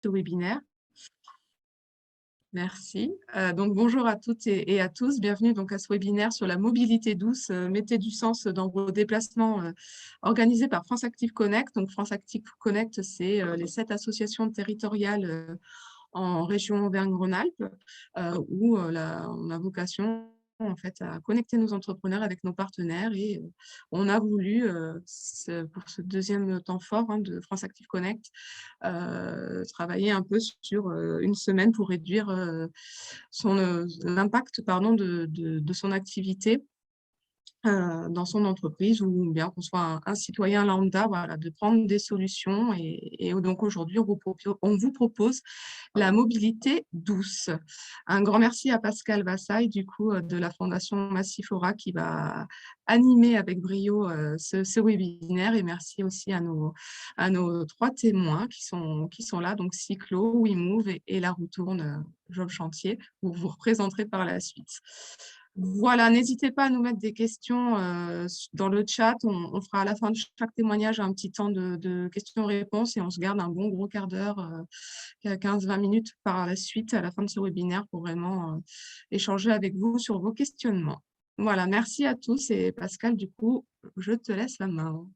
ce webinaire. Merci. Donc bonjour à toutes et à tous. Bienvenue donc à ce webinaire sur la mobilité douce. Mettez du sens dans vos déplacements organisés par France Active Connect. Donc France Active Connect, c'est les 7 associations territoriales en région Auvergne-Rhône-Alpes où on a vocation en fait à connecter nos entrepreneurs avec nos partenaires et on a voulu pour ce deuxième temps fort de France Active Connect travailler un peu sur une semaine pour réduire l'impact de son activité dans son entreprise ou bien qu'on soit un citoyen lambda, voilà, de prendre des solutions. Et donc aujourd'hui, on vous propose la mobilité douce. Un grand merci à Pascal Vassaille, du coup, de la Fondation Massifora qui va animer avec brio ce webinaire. Et merci aussi à nos 3 témoins qui sont là, donc Cyclo, WeMove et La Roue Tourne, Job Chantier, vous vous représenterez par la suite. Voilà, n'hésitez pas à nous mettre des questions dans le chat. On fera à la fin de chaque témoignage un petit temps de questions-réponses et on se garde un bon gros quart d'heure, 15-20 minutes par la suite, à la fin de ce webinaire, pour vraiment échanger avec vous sur vos questionnements. Voilà, merci à tous et Pascal, du coup, je te laisse la main.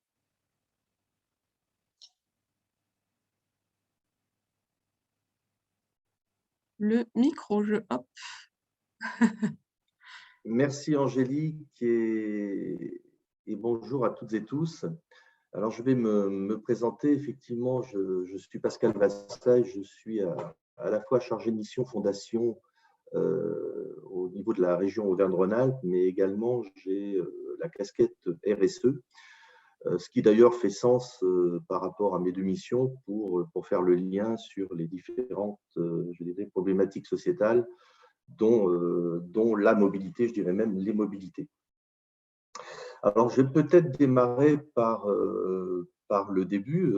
Le micro, hop. Merci Angélique et bonjour à toutes et tous. Alors je vais me présenter. Effectivement, je suis Pascal Vassaille, je suis à la fois chargé de mission fondation au niveau de la région Auvergne-Rhône-Alpes, mais également j'ai la casquette RSE, ce qui d'ailleurs fait sens par rapport à mes deux missions pour faire le lien sur les différentes je dirais, problématiques sociétales dont la mobilité, je dirais même les mobilités. Alors, je vais peut-être démarrer par le début,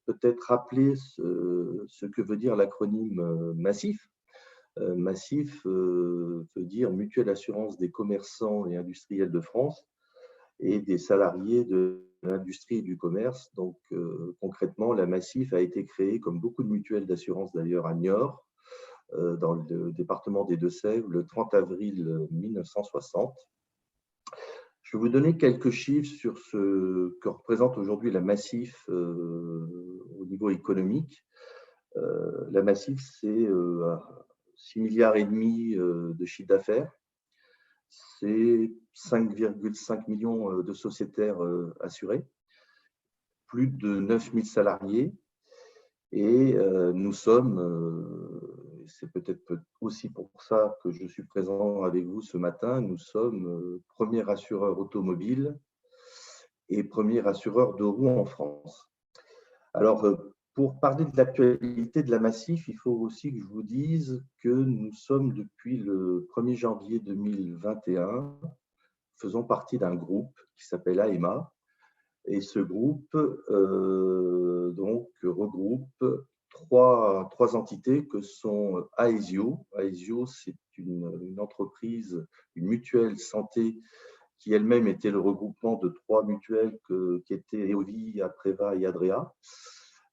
peut-être rappeler ce que veut dire l'acronyme MASSIF. MASSIF veut dire Mutuelle Assurance des commerçants et industriels de France et des salariés de l'industrie et du commerce. Donc, concrètement, la MASSIF a été créée, comme beaucoup de mutuelles d'assurance d'ailleurs, à Niort, dans le département des Deux-Sèvres, le 30 avril 1960. Je vais vous donner quelques chiffres sur ce que représente aujourd'hui la Massif au niveau économique. La Massif, c'est 6 milliards et demi de chiffre d'affaires. C'est 5,5 millions de sociétaires assurés, plus de 9000 salariés. Et nous sommes, c'est peut-être aussi pour ça que je suis présent avec vous ce matin, nous sommes premier assureur automobile et premier assureur de roues en France. Alors, pour parler de l'actualité de la Massif, il faut aussi que je vous dise que nous sommes depuis le 1er janvier 2021, faisons partie d'un groupe qui s'appelle AEMA. Et ce groupe donc regroupe trois entités que sont Aesio. Aesio, c'est une entreprise, une mutuelle santé qui elle-même était le regroupement de 3 mutuelles qui étaient Eovi, Apreva et Adrea.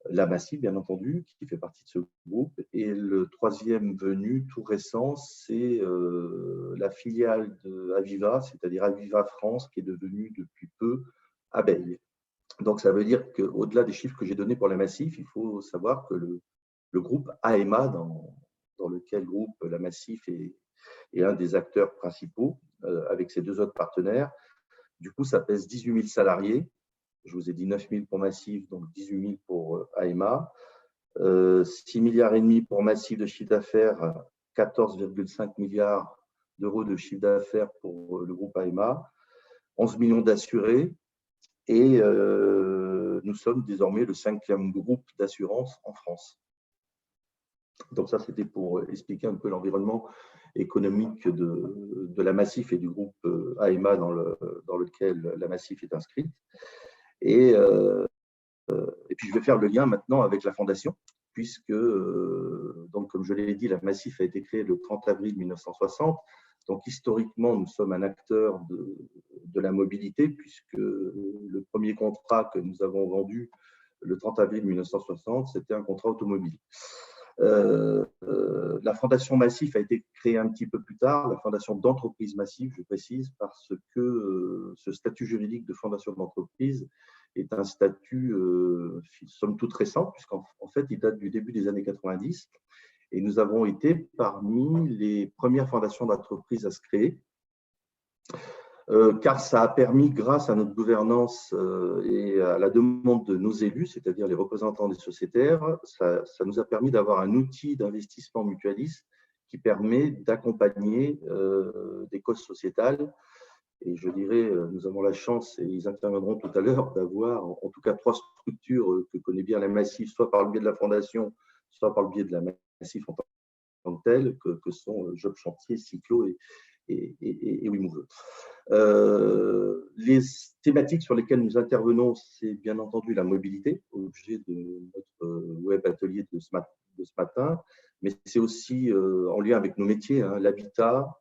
La Massif, bien entendu, qui fait partie de ce groupe. Et le troisième venu, tout récent, c'est la filiale de Aviva, c'est-à-dire Aviva France, qui est devenue depuis peu Abeille. Donc, ça veut dire qu'au-delà des chiffres que j'ai donnés pour la Massif, il faut savoir que le groupe AEMA, dans lequel groupe la Massif est un des acteurs principaux, avec ses 2 autres partenaires, du coup, ça pèse 18 000 salariés. Je vous ai dit 9 000 pour Massif, donc 18 000 pour AEMA. 6 milliards et demi pour Massif de chiffre d'affaires, 14,5 milliards d'euros de chiffre d'affaires pour le groupe AEMA, 11 millions d'assurés. Et nous sommes désormais le 5e groupe d'assurance en France. Donc ça, c'était pour expliquer un peu l'environnement économique de la Massif et du groupe AEMA dans lequel la Massif est inscrite. Et puis, je vais faire le lien maintenant avec la Fondation, puisque, donc, comme je l'ai dit, la Massif a été créée le 30 avril 1960. Donc, historiquement, nous sommes un acteur de la mobilité, puisque le premier contrat que nous avons vendu le 30 avril 1960, c'était un contrat automobile. La Fondation Massif a été créée un petit peu plus tard, la Fondation d'entreprise Massif, je précise, parce que ce statut juridique de fondation d'entreprise est un statut somme toute récent, puisqu'en fait, il date du début des années 90. Et nous avons été parmi les premières fondations d'entreprise à se créer, car ça a permis, grâce à notre gouvernance et à la demande de nos élus, c'est-à-dire les représentants des sociétaires, ça nous a permis d'avoir un outil d'investissement mutualiste qui permet d'accompagner des causes sociétales. Et je dirais, nous avons la chance, et ils interviendront tout à l'heure, d'avoir en tout cas 3 structures que connaît bien la Massif, soit par le biais de la Fondation, soit par le biais de la Massif en tant que telle, que sont Job Chantier, Cyclo et WeMove. Les thématiques sur lesquelles nous intervenons, c'est bien entendu la mobilité, objet de notre web atelier de ce matin, mais c'est aussi en lien avec nos métiers, hein, l'habitat,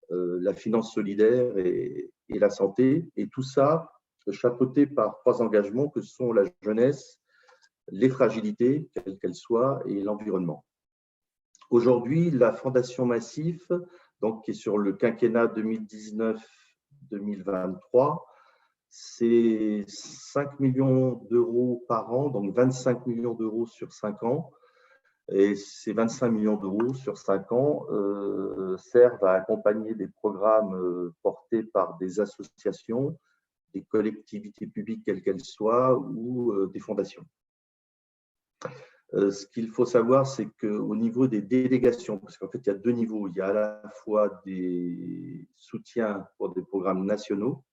la finance solidaire et la santé, et tout ça chapeauté par 3 engagements que sont la jeunesse, les fragilités, quelles qu'elles soient, et l'environnement. Aujourd'hui, la Fondation Massif, donc, qui est sur le quinquennat 2019-2023, c'est 5 millions d'euros par an, donc 25 millions d'euros sur 5 ans. Et ces 25 millions d'euros sur 5 ans servent à accompagner des programmes portés par des associations, des collectivités publiques, quelles qu'elles soient, ou des fondations. Ce qu'il faut savoir, c'est qu'au niveau des délégations, parce qu'en fait, il y a 2 niveaux. Il y a à la fois des soutiens pour des programmes nationaux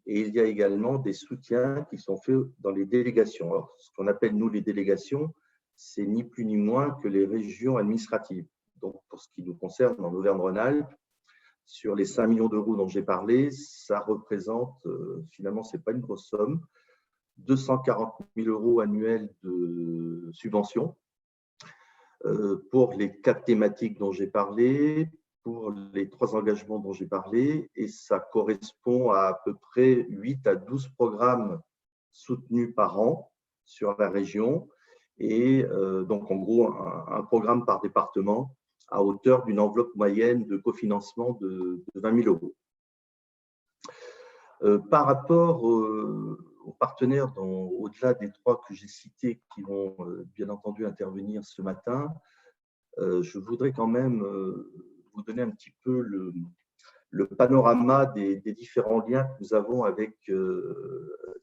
et il y a également des soutiens qui sont faits dans les délégations. Alors, ce qu'on appelle, nous, les délégations, c'est ni plus ni moins que les régions administratives. Donc, pour ce qui nous concerne, en Auvergne-Rhône-Alpes, sur les 5 millions d'euros dont j'ai parlé, ça représente, finalement, ce n'est pas une grosse somme, 240 000 euros annuels de subventions pour les 4 thématiques dont j'ai parlé, pour les 3 engagements dont j'ai parlé, et ça correspond à peu près 8 à 12 programmes soutenus par an sur la région, et donc en gros un programme par département à hauteur d'une enveloppe moyenne de cofinancement de 20 000 euros. Par rapport aux partenaires, au-delà des 3 que j'ai cités qui vont bien entendu intervenir ce matin, je voudrais quand même vous donner un petit peu le panorama des différents liens que nous avons avec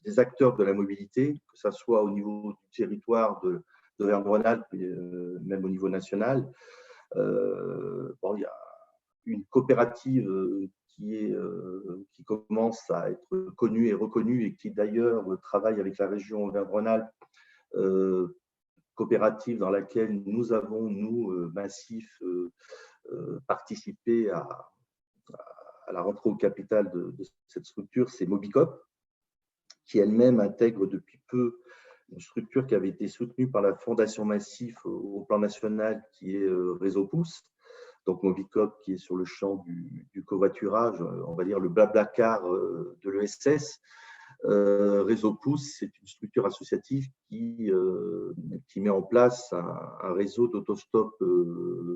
des acteurs de la mobilité, que ce soit au niveau du territoire d'Auvergne-Rhône-Alpes, même au niveau national. Bon, il y a une coopérative qui commence à être connue et reconnue et qui d'ailleurs travaille avec la région Auvergne-Rhône-Alpes, coopérative dans laquelle nous avons, nous, Massif, participé à la rentrée au capital de cette structure, c'est Mobicop, qui elle-même intègre depuis peu une structure qui avait été soutenue par la Fondation Massif au plan national, qui est Réseau Pouce. Donc Mobicop qui est sur le champ du covoiturage, on va dire le blablacar de l'ESS. Réseau Pouce, c'est une structure associative qui met en place un réseau d'autostop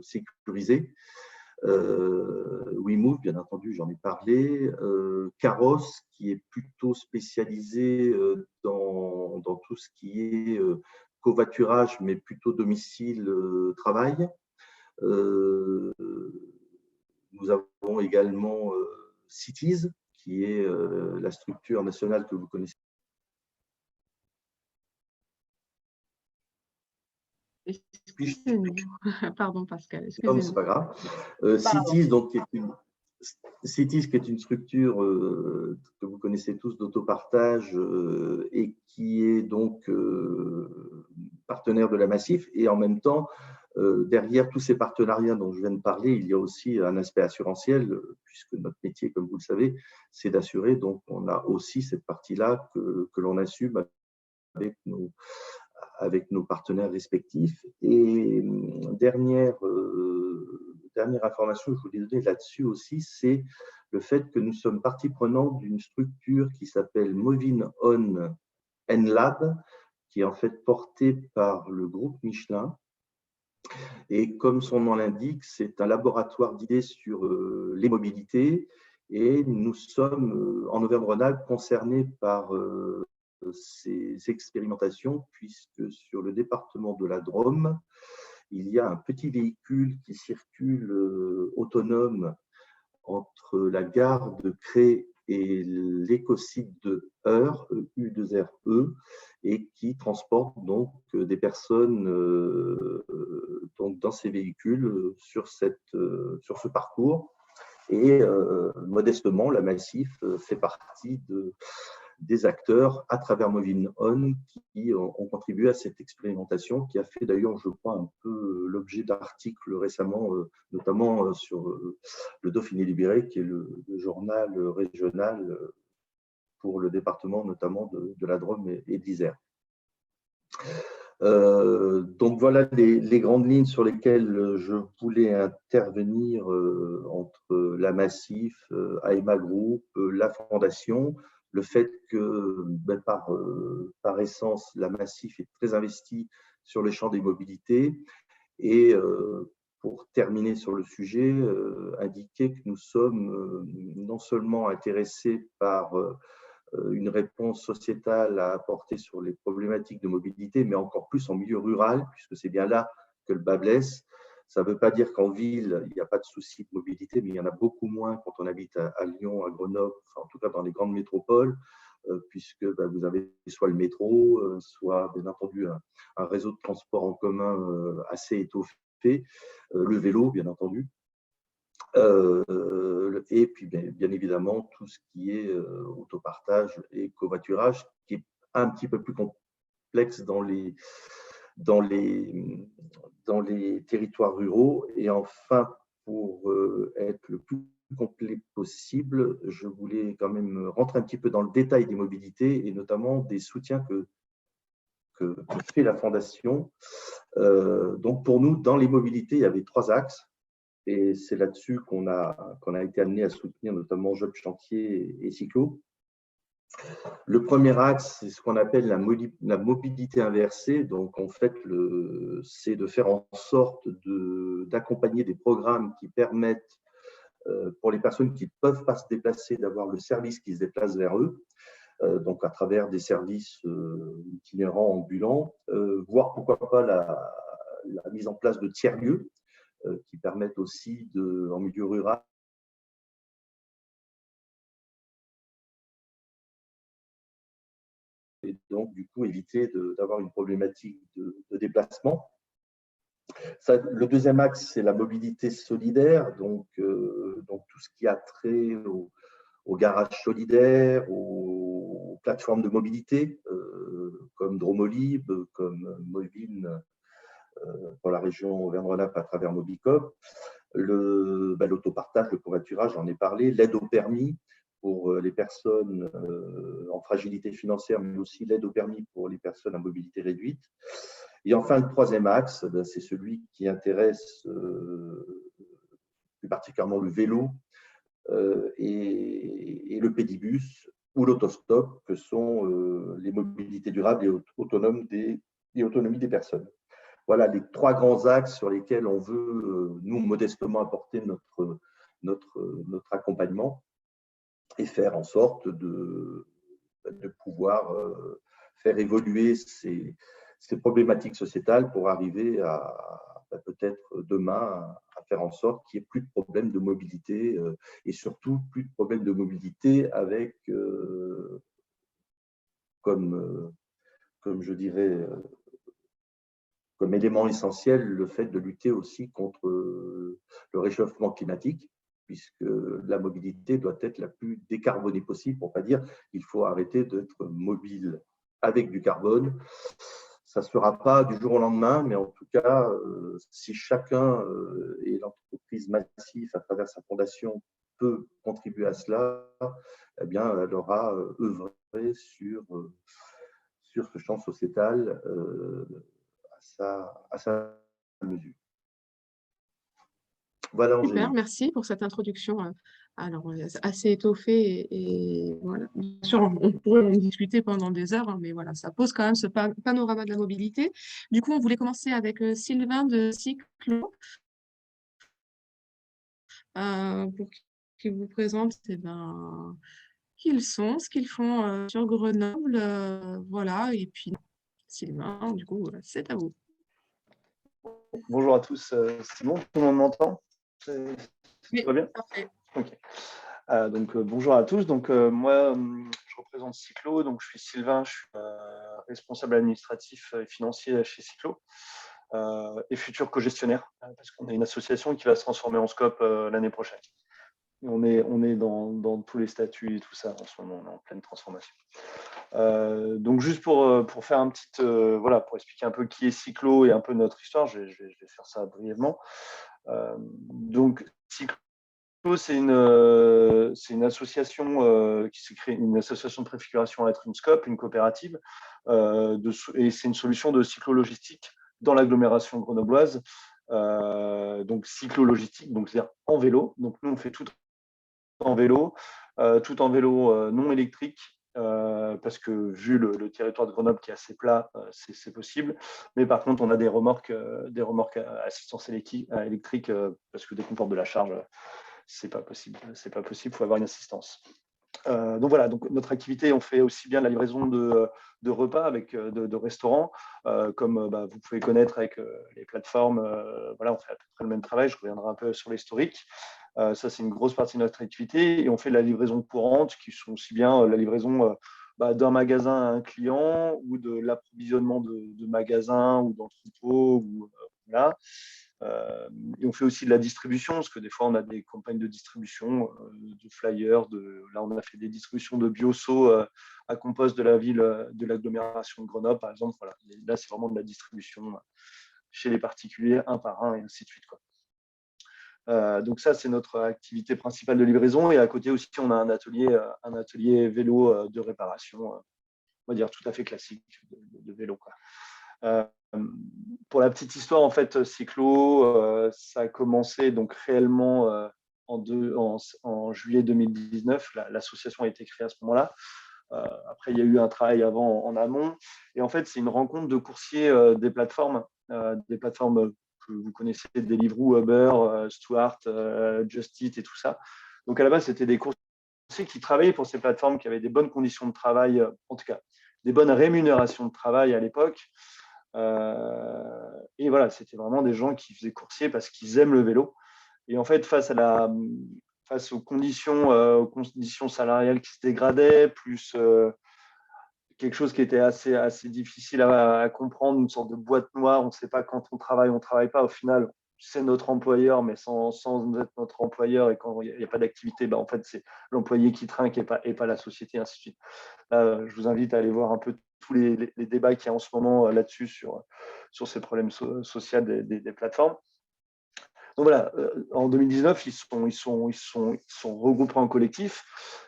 sécurisé. WeMove, bien entendu, j'en ai parlé. Caros, qui est plutôt spécialisé dans tout ce qui est covoiturage, mais plutôt domicile-travail. Nous avons également Cities, qui est la structure nationale que vous connaissez. Excusez-nous. Pardon, Pascal. Non, mais c'est pas grave. Cities, donc, Cities, qui est une structure que vous connaissez tous d'autopartage et qui est donc partenaire de la Massif. Et en même temps, derrière tous ces partenariats dont je viens de parler, il y a aussi un aspect assurantiel, puisque notre métier, comme vous le savez, c'est d'assurer. Donc, on a aussi cette partie-là que l'on assume avec nos partenaires respectifs. Et dernière information que je voulais donner là-dessus aussi, c'est le fait que nous sommes partie prenante d'une structure qui s'appelle Moving On NLab, qui est en fait portée par le groupe Michelin Et comme son nom l'indique, c'est un laboratoire d'idées sur les mobilités. Et nous sommes en Auvergne-Rhône-Alpes concernés par ces expérimentations, puisque sur le département de la Drôme, il y a un petit véhicule qui circule autonome entre la gare de Cré et l'écosite de Eure, U2RE, et qui transporte donc des personnes donc dans ces véhicules sur ce parcours. Et modestement, la Massif fait partie des acteurs à travers Moving On qui ont contribué à cette expérimentation qui a fait d'ailleurs, je crois, un peu l'objet d'articles récemment, notamment sur le Dauphiné libéré, qui est le journal régional pour le département notamment de la Drôme et de l'Isère. Donc voilà les grandes lignes sur lesquelles je voulais intervenir entre la Massif, AEMA Group, la Fondation. Le fait que par essence, la Massif est très investie sur le champ des mobilités. Et pour terminer sur le sujet, indiquer que nous sommes non seulement intéressés par une réponse sociétale à apporter sur les problématiques de mobilité, mais encore plus en milieu rural, puisque c'est bien là que le bât blesse. Ça ne veut pas dire qu'en ville, il n'y a pas de souci de mobilité, mais il y en a beaucoup moins quand on habite à Lyon, à Grenoble, enfin, en tout cas dans les grandes métropoles, puisque vous avez soit le métro, soit bien entendu un réseau de transport en commun assez étoffé, le vélo, bien entendu. Et puis bien évidemment tout ce qui est autopartage et covoiturage, qui est un petit peu plus complexe dans les territoires ruraux. Et enfin, pour être le plus complet possible, je voulais quand même rentrer un petit peu dans le détail des mobilités et notamment des soutiens que fait la Fondation. Donc pour nous, dans les mobilités, il y avait 3 axes. Et c'est là-dessus qu'on a été amené à soutenir notamment Job Chantier et Cyclo. Le premier axe, c'est ce qu'on appelle la mobilité inversée. Donc, en fait, c'est de faire en sorte d'accompagner des programmes qui permettent, pour les personnes qui ne peuvent pas se déplacer, d'avoir le service qui se déplace vers eux, donc à travers des services itinérants, ambulants, voire pourquoi pas la mise en place de tiers-lieux, qui permettent aussi, en milieu rural, et donc du coup éviter d'avoir une problématique de déplacement. Le deuxième axe, c'est la mobilité solidaire, donc tout ce qui a trait aux garages solidaires, aux plateformes de mobilité, comme Dromolib, comme Movin pour la région Auvergne-Rhône-Alpes à travers Mobicop. L'autopartage, le covoiturage, j'en ai parlé, l'aide au permis pour les personnes en fragilité financière, mais aussi l'aide au permis pour les personnes à mobilité réduite. Et enfin, le troisième axe, c'est celui qui intéresse plus particulièrement le vélo et le pédibus ou l'autostop, que sont les mobilités durables et autonomes et autonomie des personnes. Voilà les 3 grands axes sur lesquels on veut, nous, modestement apporter notre accompagnement et faire en sorte de pouvoir faire évoluer ces problématiques sociétales pour arriver à peut-être demain à faire en sorte qu'il n'y ait plus de problèmes de mobilité et surtout plus de problèmes de mobilité avec, comme je dirais, comme élément essentiel le fait de lutter aussi contre le réchauffement climatique, puisque la mobilité doit être la plus décarbonée possible, pour ne pas dire qu'il faut arrêter d'être mobile avec du carbone. Ça ne se fera pas du jour au lendemain, mais en tout cas, si chacun et l'entreprise Massif, à travers sa fondation, peut contribuer à cela, eh bien, elle aura œuvré sur ce champ sociétal à sa mesure. Voilà, Super, Angélique. merci pour cette introduction alors, assez étoffée voilà. Bien sûr, on pourrait en discuter pendant des heures, hein, mais voilà, ça pose quand même ce panorama de la mobilité. Du coup, on voulait commencer avec Sylvain de Cyclo pour qu'il vous présente qui ils sont, ce qu'ils font sur Grenoble. Voilà, et puis Sylvain, du coup, c'est à vous. Bonjour à tous, c'est bon, tout le monde m'entend? Tout Oui, va bien? parfait. Ok. Donc bonjour à tous. Donc moi, je représente Cyclo. Donc je suis Sylvain, je suis responsable administratif et financier chez Cyclo et futur co-gestionnaire parce qu'on est une association qui va se transformer en scope l'année prochaine. Et on est dans tous les statuts et tout ça en ce moment, on est en pleine transformation. Donc juste pour faire un petit voilà, pour expliquer un peu qui est Cyclo et un peu notre histoire, je vais faire ça brièvement. Donc Cyclo, c'est une association qui s'est créée, une association de préfiguration à être une SCOP, une coopérative, et c'est une solution de cyclo-logistique dans l'agglomération grenobloise. Donc cyclo-logistique, donc c'est-à-dire en vélo. Donc nous on fait tout en vélo, non électrique, parce que vu le territoire de Grenoble qui est assez plat, c'est possible. Mais par contre, on a des remorques à assistance électrique, parce que dès qu'on porte de la charge, c'est pas possible. C'est pas possible, il faut avoir une assistance. Donc voilà, donc notre activité, on fait aussi bien la livraison de repas avec de restaurants, comme vous pouvez connaître avec les plateformes. Voilà, on fait à peu près le même travail. Je reviendrai un peu sur l'historique. Ça, c'est une grosse partie de notre activité. Et on fait de la livraison courante, qui sont aussi bien la livraison d'un magasin à un client ou de l'approvisionnement de magasins ou d'entrepôts. Voilà. Et on fait aussi de la distribution, parce que des fois, on a des campagnes de distribution, de flyers. Là, on a fait des distributions de bioseaux à compost de la ville, de l'agglomération de Grenoble, par exemple. Voilà. Et là, c'est vraiment de la distribution chez les particuliers, un par un, et ainsi de suite, quoi. Donc ça, c'est notre activité principale de livraison. Et à côté aussi, on a un atelier vélo de réparation, on va dire tout à fait classique de vélo, quoi. Pour la petite histoire, en fait, Cyclo, ça a commencé donc réellement en juillet 2019. L'association a été créée à ce moment-là. Après, il y a eu un travail avant en amont. Et en fait, c'est une rencontre de coursiers des plateformes que vous connaissez, Deliveroo, Uber, Stuart, Just Eat et tout ça. Donc à la base, c'était des coursiers qui travaillaient pour ces plateformes, qui avaient des bonnes conditions de travail, en tout cas des bonnes rémunérations de travail à l'époque. Et voilà, c'était vraiment des gens qui faisaient coursier parce qu'ils aiment le vélo. Et en fait, face aux conditions salariales qui se dégradaient, plus quelque chose qui était assez difficile à comprendre, une sorte de boîte noire. On ne sait pas quand on ne travaille pas. Au final, c'est notre employeur, mais sans être notre employeur. Et quand il n'y a pas d'activité, en fait, c'est l'employé qui trinque et pas la société, ainsi de suite. Là, je vous invite à aller voir un peu tous les débats qu'il y a en ce moment là-dessus sur ces problèmes sociaux des plateformes. Donc voilà, en 2019, ils sont regroupés en collectif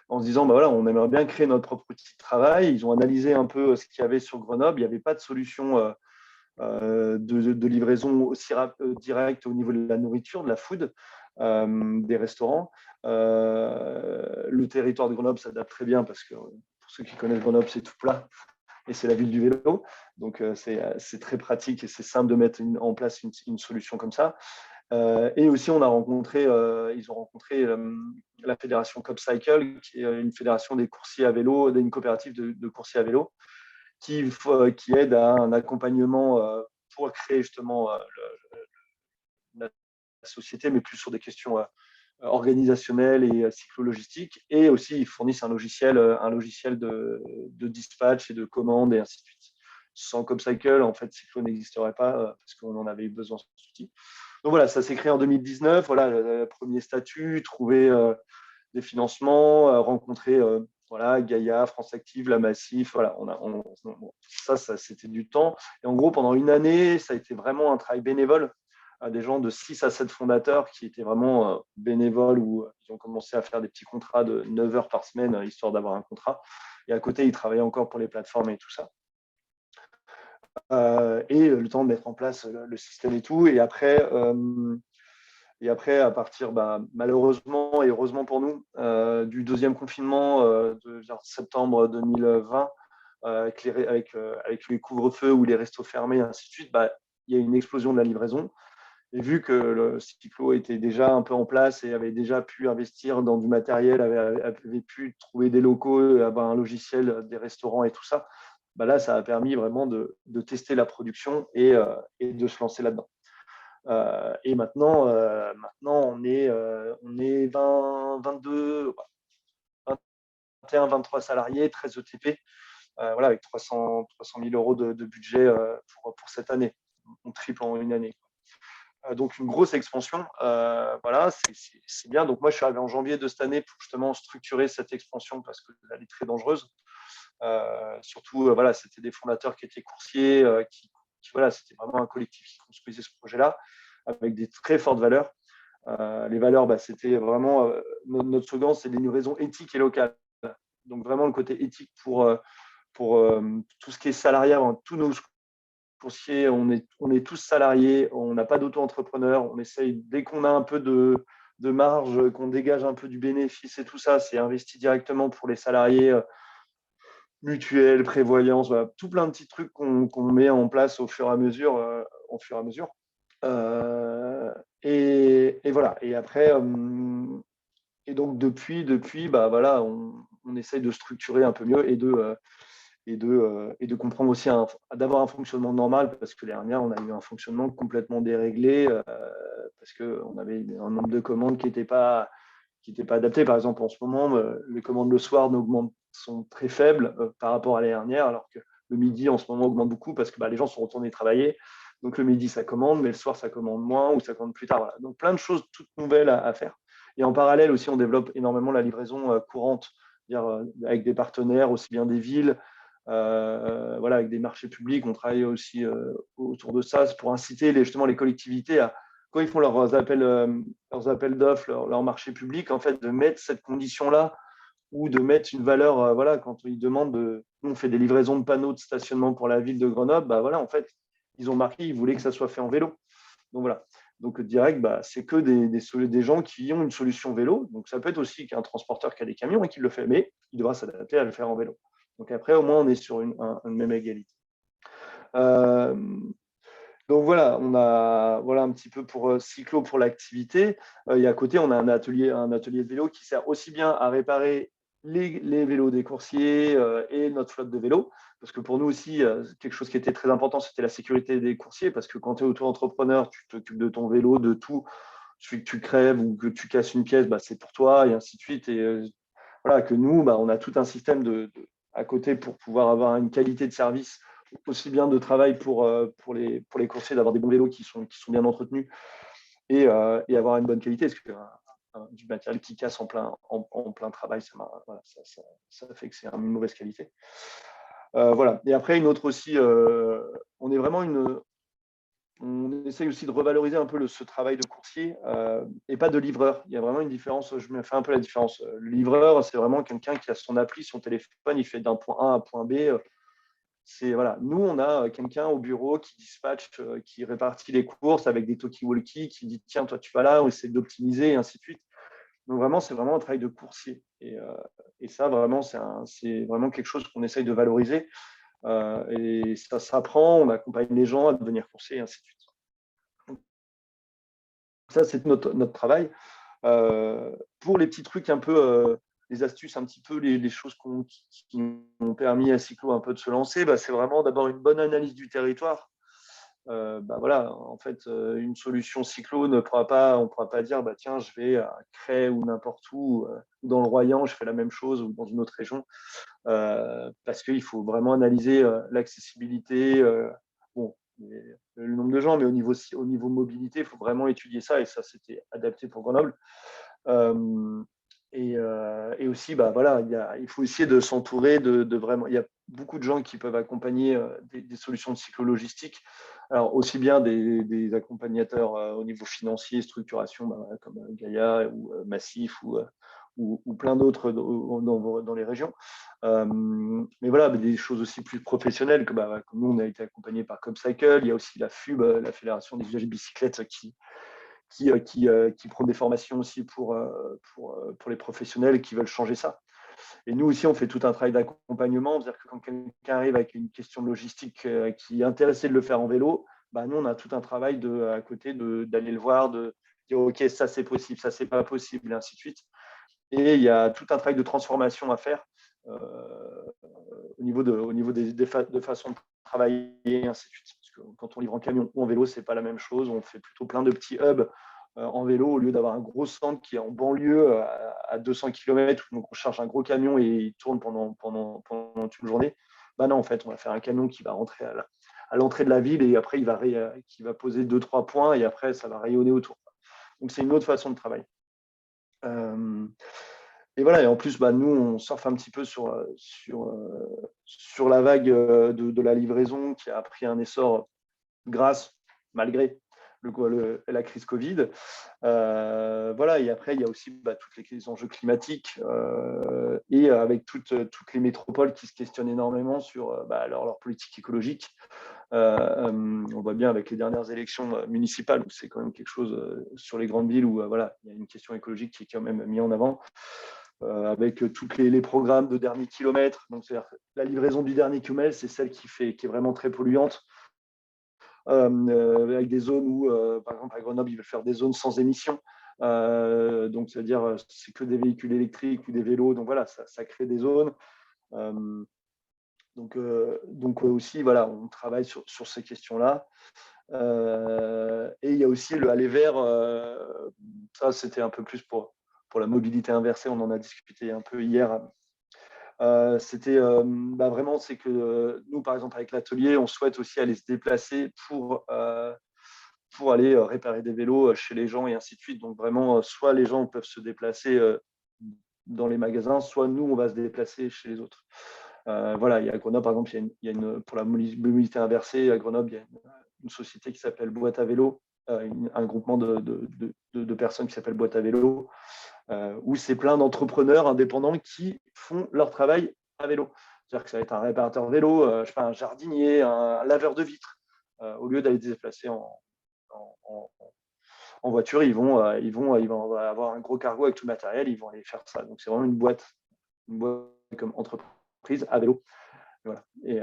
en se disant, voilà, on aimerait bien créer notre propre outil de travail. Ils ont analysé un peu ce qu'il y avait sur Grenoble. Il n'y avait pas de solution de livraison aussi directe au niveau de la nourriture, de la food, des restaurants. Le territoire de Grenoble s'adapte très bien parce que pour ceux qui connaissent Grenoble, c'est tout plat et c'est la ville du vélo. Donc c'est très pratique et c'est simple de mettre en place une solution comme ça. Et aussi, ils ont rencontré la fédération CopCycle, qui est une fédération des coursiers à vélo, une coopérative de coursiers à vélo, qui aide à un accompagnement pour créer justement la société, mais plus sur des questions organisationnelles et cyclologistiques. Et aussi, ils fournissent un logiciel de dispatch et de commande et ainsi de suite. Sans CopCycle, en fait, Cyclo n'existerait pas parce qu'on en avait eu besoin de cet outil. Donc voilà, ça s'est créé en 2019. Voilà, le premier statut, trouver des financements, rencontrer voilà, Gaïa, France Active, La Massif. Voilà, ça, c'était du temps. Et en gros, pendant une année, ça a été vraiment un travail bénévole à des gens de 6 à 7 fondateurs qui étaient vraiment bénévoles, où ils ont commencé à faire des petits contrats de 9 heures par semaine, histoire d'avoir un contrat. Et à côté, ils travaillaient encore pour les plateformes et tout ça. Et le temps de mettre en place le système et tout. Et après, Et après, à partir, malheureusement et heureusement pour nous, du deuxième confinement de septembre 2020, avec les couvre-feux ou les restos fermés, et ainsi de suite, il y a une explosion de la livraison. Et vu que le Cyclo était déjà un peu en place et avait déjà pu investir dans du matériel, avait pu trouver des locaux, avoir un logiciel, des restaurants et tout ça, là, ça a permis vraiment de tester la production et de se lancer là-dedans. Et maintenant, on est 22, 21, 23 salariés, 13 ETP, avec 300 000 euros de budget pour cette année. On triple en une année. Donc, une grosse expansion. C'est bien. Donc, moi, je suis arrivé en janvier de cette année pour justement structurer cette expansion parce qu'elle est très dangereuse. Surtout, c'était des fondateurs qui étaient coursiers, c'était vraiment un collectif qui construisait ce projet-là avec des très fortes valeurs. Les valeurs, c'était vraiment notre slogan, c'est des livraisons éthiques et locales. Donc, vraiment le côté éthique pour tout ce qui est salariat, tous nos coursiers, on est tous salariés, on n'a pas d'auto-entrepreneur, on essaye, dès qu'on a un peu de marge, qu'on dégage un peu du bénéfice et tout ça, c'est investi directement pour les salariés, mutuelle, prévoyance, tout plein de petits trucs qu'on met en place au fur et à mesure. Et voilà. Et après, et donc depuis, on essaye de structurer un peu mieux et de comprendre aussi d'avoir un fonctionnement normal, parce que l'année dernière, on a eu un fonctionnement complètement déréglé parce qu'on avait un nombre de commandes qui n'était pas adapté. Par exemple, en ce moment, les commandes le soir sont très faibles par rapport à l'année dernière, alors que le midi, en ce moment, augmente beaucoup parce que les gens sont retournés travailler. Donc, le midi, ça commande, mais le soir, ça commande moins ou ça commande plus tard. Voilà. Donc, plein de choses toutes nouvelles à faire. Et en parallèle aussi, on développe énormément la livraison courante, avec des partenaires, aussi bien des villes, avec des marchés publics. On travaille aussi autour de ça pour inciter justement les collectivités à, quand ils font leurs appels d'offres, leur marché public, en fait, de mettre cette condition-là ou de mettre une valeur, quand ils demandent, nous on fait des livraisons de panneaux de stationnement pour la ville de Grenoble, en fait, ils ont marqué, ils voulaient que ça soit fait en vélo. Donc voilà. Donc direct, c'est que des gens qui ont une solution vélo. Donc ça peut être aussi qu'un transporteur qui a des camions et qui le fait, mais il devra s'adapter à le faire en vélo. Donc après, au moins, on est sur une même égalité. Donc voilà, on a un petit peu pour Cyclo pour l'activité. Et à côté, on a un atelier de vélo qui sert aussi bien à réparer les vélos des coursiers et notre flotte de vélos. Parce que pour nous aussi, quelque chose qui était très important, c'était la sécurité des coursiers. Parce que quand tu es auto-entrepreneur, tu t'occupes de ton vélo, de tout. Celui que tu crèves ou que tu casses une pièce, c'est pour toi, et ainsi de suite. Et que nous, on a tout un système à côté pour pouvoir avoir une qualité de service, aussi bien de travail pour les coursiers, d'avoir des bons vélos qui sont bien entretenus et avoir une bonne qualité. Parce que du matériel qui casse en plein travail, ça fait que c'est une mauvaise qualité. Voilà. Et après, une autre aussi, on est vraiment on essaye aussi de revaloriser un peu ce travail de coursier et pas de livreur. Il y a vraiment une différence. Je me fais un peu la différence. Le livreur, c'est vraiment quelqu'un qui a son appli, son téléphone, il fait d'un point A à un point B. Nous, on a quelqu'un au bureau qui dispatche, qui répartit les courses avec des talkie-walkie, qui dit tiens, toi, tu vas là, on essaie d'optimiser, et ainsi de suite. Donc, c'est vraiment un travail de coursier. Et ça, vraiment, c'est vraiment quelque chose qu'on essaye de valoriser. Et ça s'apprend, on accompagne les gens à devenir coursiers, et ainsi de suite. Ça, c'est notre travail. Pour les petits trucs un peu, les astuces, un petit peu les choses qui ont permis à Cyclo un peu de se lancer, c'est vraiment d'abord une bonne analyse du territoire. En fait, une solution Cyclo on ne pourra pas dire tiens, je vais à Cray ou n'importe où, dans le Royan, je fais la même chose, ou dans une autre région, parce qu'il faut vraiment analyser l'accessibilité, le nombre de gens, mais au niveau mobilité, il faut vraiment étudier ça, et ça, c'était adapté pour Grenoble. Et aussi, il faut essayer de s'entourer de vraiment. Il y a beaucoup de gens qui peuvent accompagner des solutions de cyclo-logistique. Alors, aussi bien des accompagnateurs au niveau financier, structuration, comme Gaïa ou Massif ou plein d'autres dans les régions. Mais voilà, des choses aussi plus professionnelles, comme nous, on a été accompagné par ComCycle. Il y a aussi la FUB, la Fédération des usagers de bicyclettes, qui prend des formations aussi pour les professionnels qui veulent changer ça. Et nous aussi, on fait tout un travail d'accompagnement. C'est-à-dire que quand quelqu'un arrive avec une question de logistique qui est intéressé de le faire en vélo, bah, nous, on a tout un travail à côté d'aller le voir, de dire OK, ça c'est possible, ça c'est pas possible, et ainsi de suite. Et il y a tout un travail de transformation à faire au niveau de façon de travailler, et ainsi de suite. Parce que quand on livre en camion ou en vélo, c'est pas la même chose. On fait plutôt plein de petits hubs en vélo au lieu d'avoir un gros centre qui est en banlieue à 200 km, donc on charge un gros camion et il tourne pendant une journée. Bah non, en fait, on va faire un camion qui va rentrer à l'entrée de la ville et après, qui va poser 2-3 points et après, ça va rayonner autour. Donc, c'est une autre façon de travailler. Et voilà, et en plus, bah, nous, on surfe un petit peu sur la vague de la livraison qui a pris un essor malgré la crise Covid. Voilà, et après, il y a aussi tous les enjeux climatiques et avec toutes les métropoles qui se questionnent énormément sur leur politique écologique. On voit bien avec les dernières élections municipales où c'est quand même quelque chose sur les grandes villes où voilà, il y a une question écologique qui est quand même mise en avant. Avec tous les programmes de dernier kilomètre. Donc, c'est-à-dire la livraison du dernier kilomètre, c'est celle qui est vraiment très polluante. Avec des zones où, par exemple, à Grenoble, ils veulent faire des zones sans émission. Donc, c'est-à-dire, c'est que des véhicules électriques ou des vélos. Donc, voilà, ça crée des zones. Donc aussi, voilà, on travaille sur ces questions-là. Et il y a aussi le aller vers, ça, c'était un peu plus pour la mobilité inversée. On en a discuté un peu hier. C'était vraiment, c'est que nous, par exemple, avec l'atelier, on souhaite aussi aller se déplacer pour aller réparer des vélos chez les gens et ainsi de suite. Donc vraiment, soit les gens peuvent se déplacer dans les magasins, soit nous, on va se déplacer chez les autres. Voilà, il y a à Grenoble, par exemple, pour la mobilité inversée, à Grenoble, il y a une société qui s'appelle Boîte à vélo, un groupement de personnes qui s'appelle Boîte à vélo, où c'est plein d'entrepreneurs indépendants qui font leur travail à vélo. C'est-à-dire que ça va être un réparateur vélo, un jardinier, un laveur de vitres. Au lieu d'aller se déplacer en voiture, ils vont avoir un gros cargo avec tout le matériel, ils vont aller faire ça. Donc, c'est vraiment une boîte comme entreprise à vélo. Voilà. Et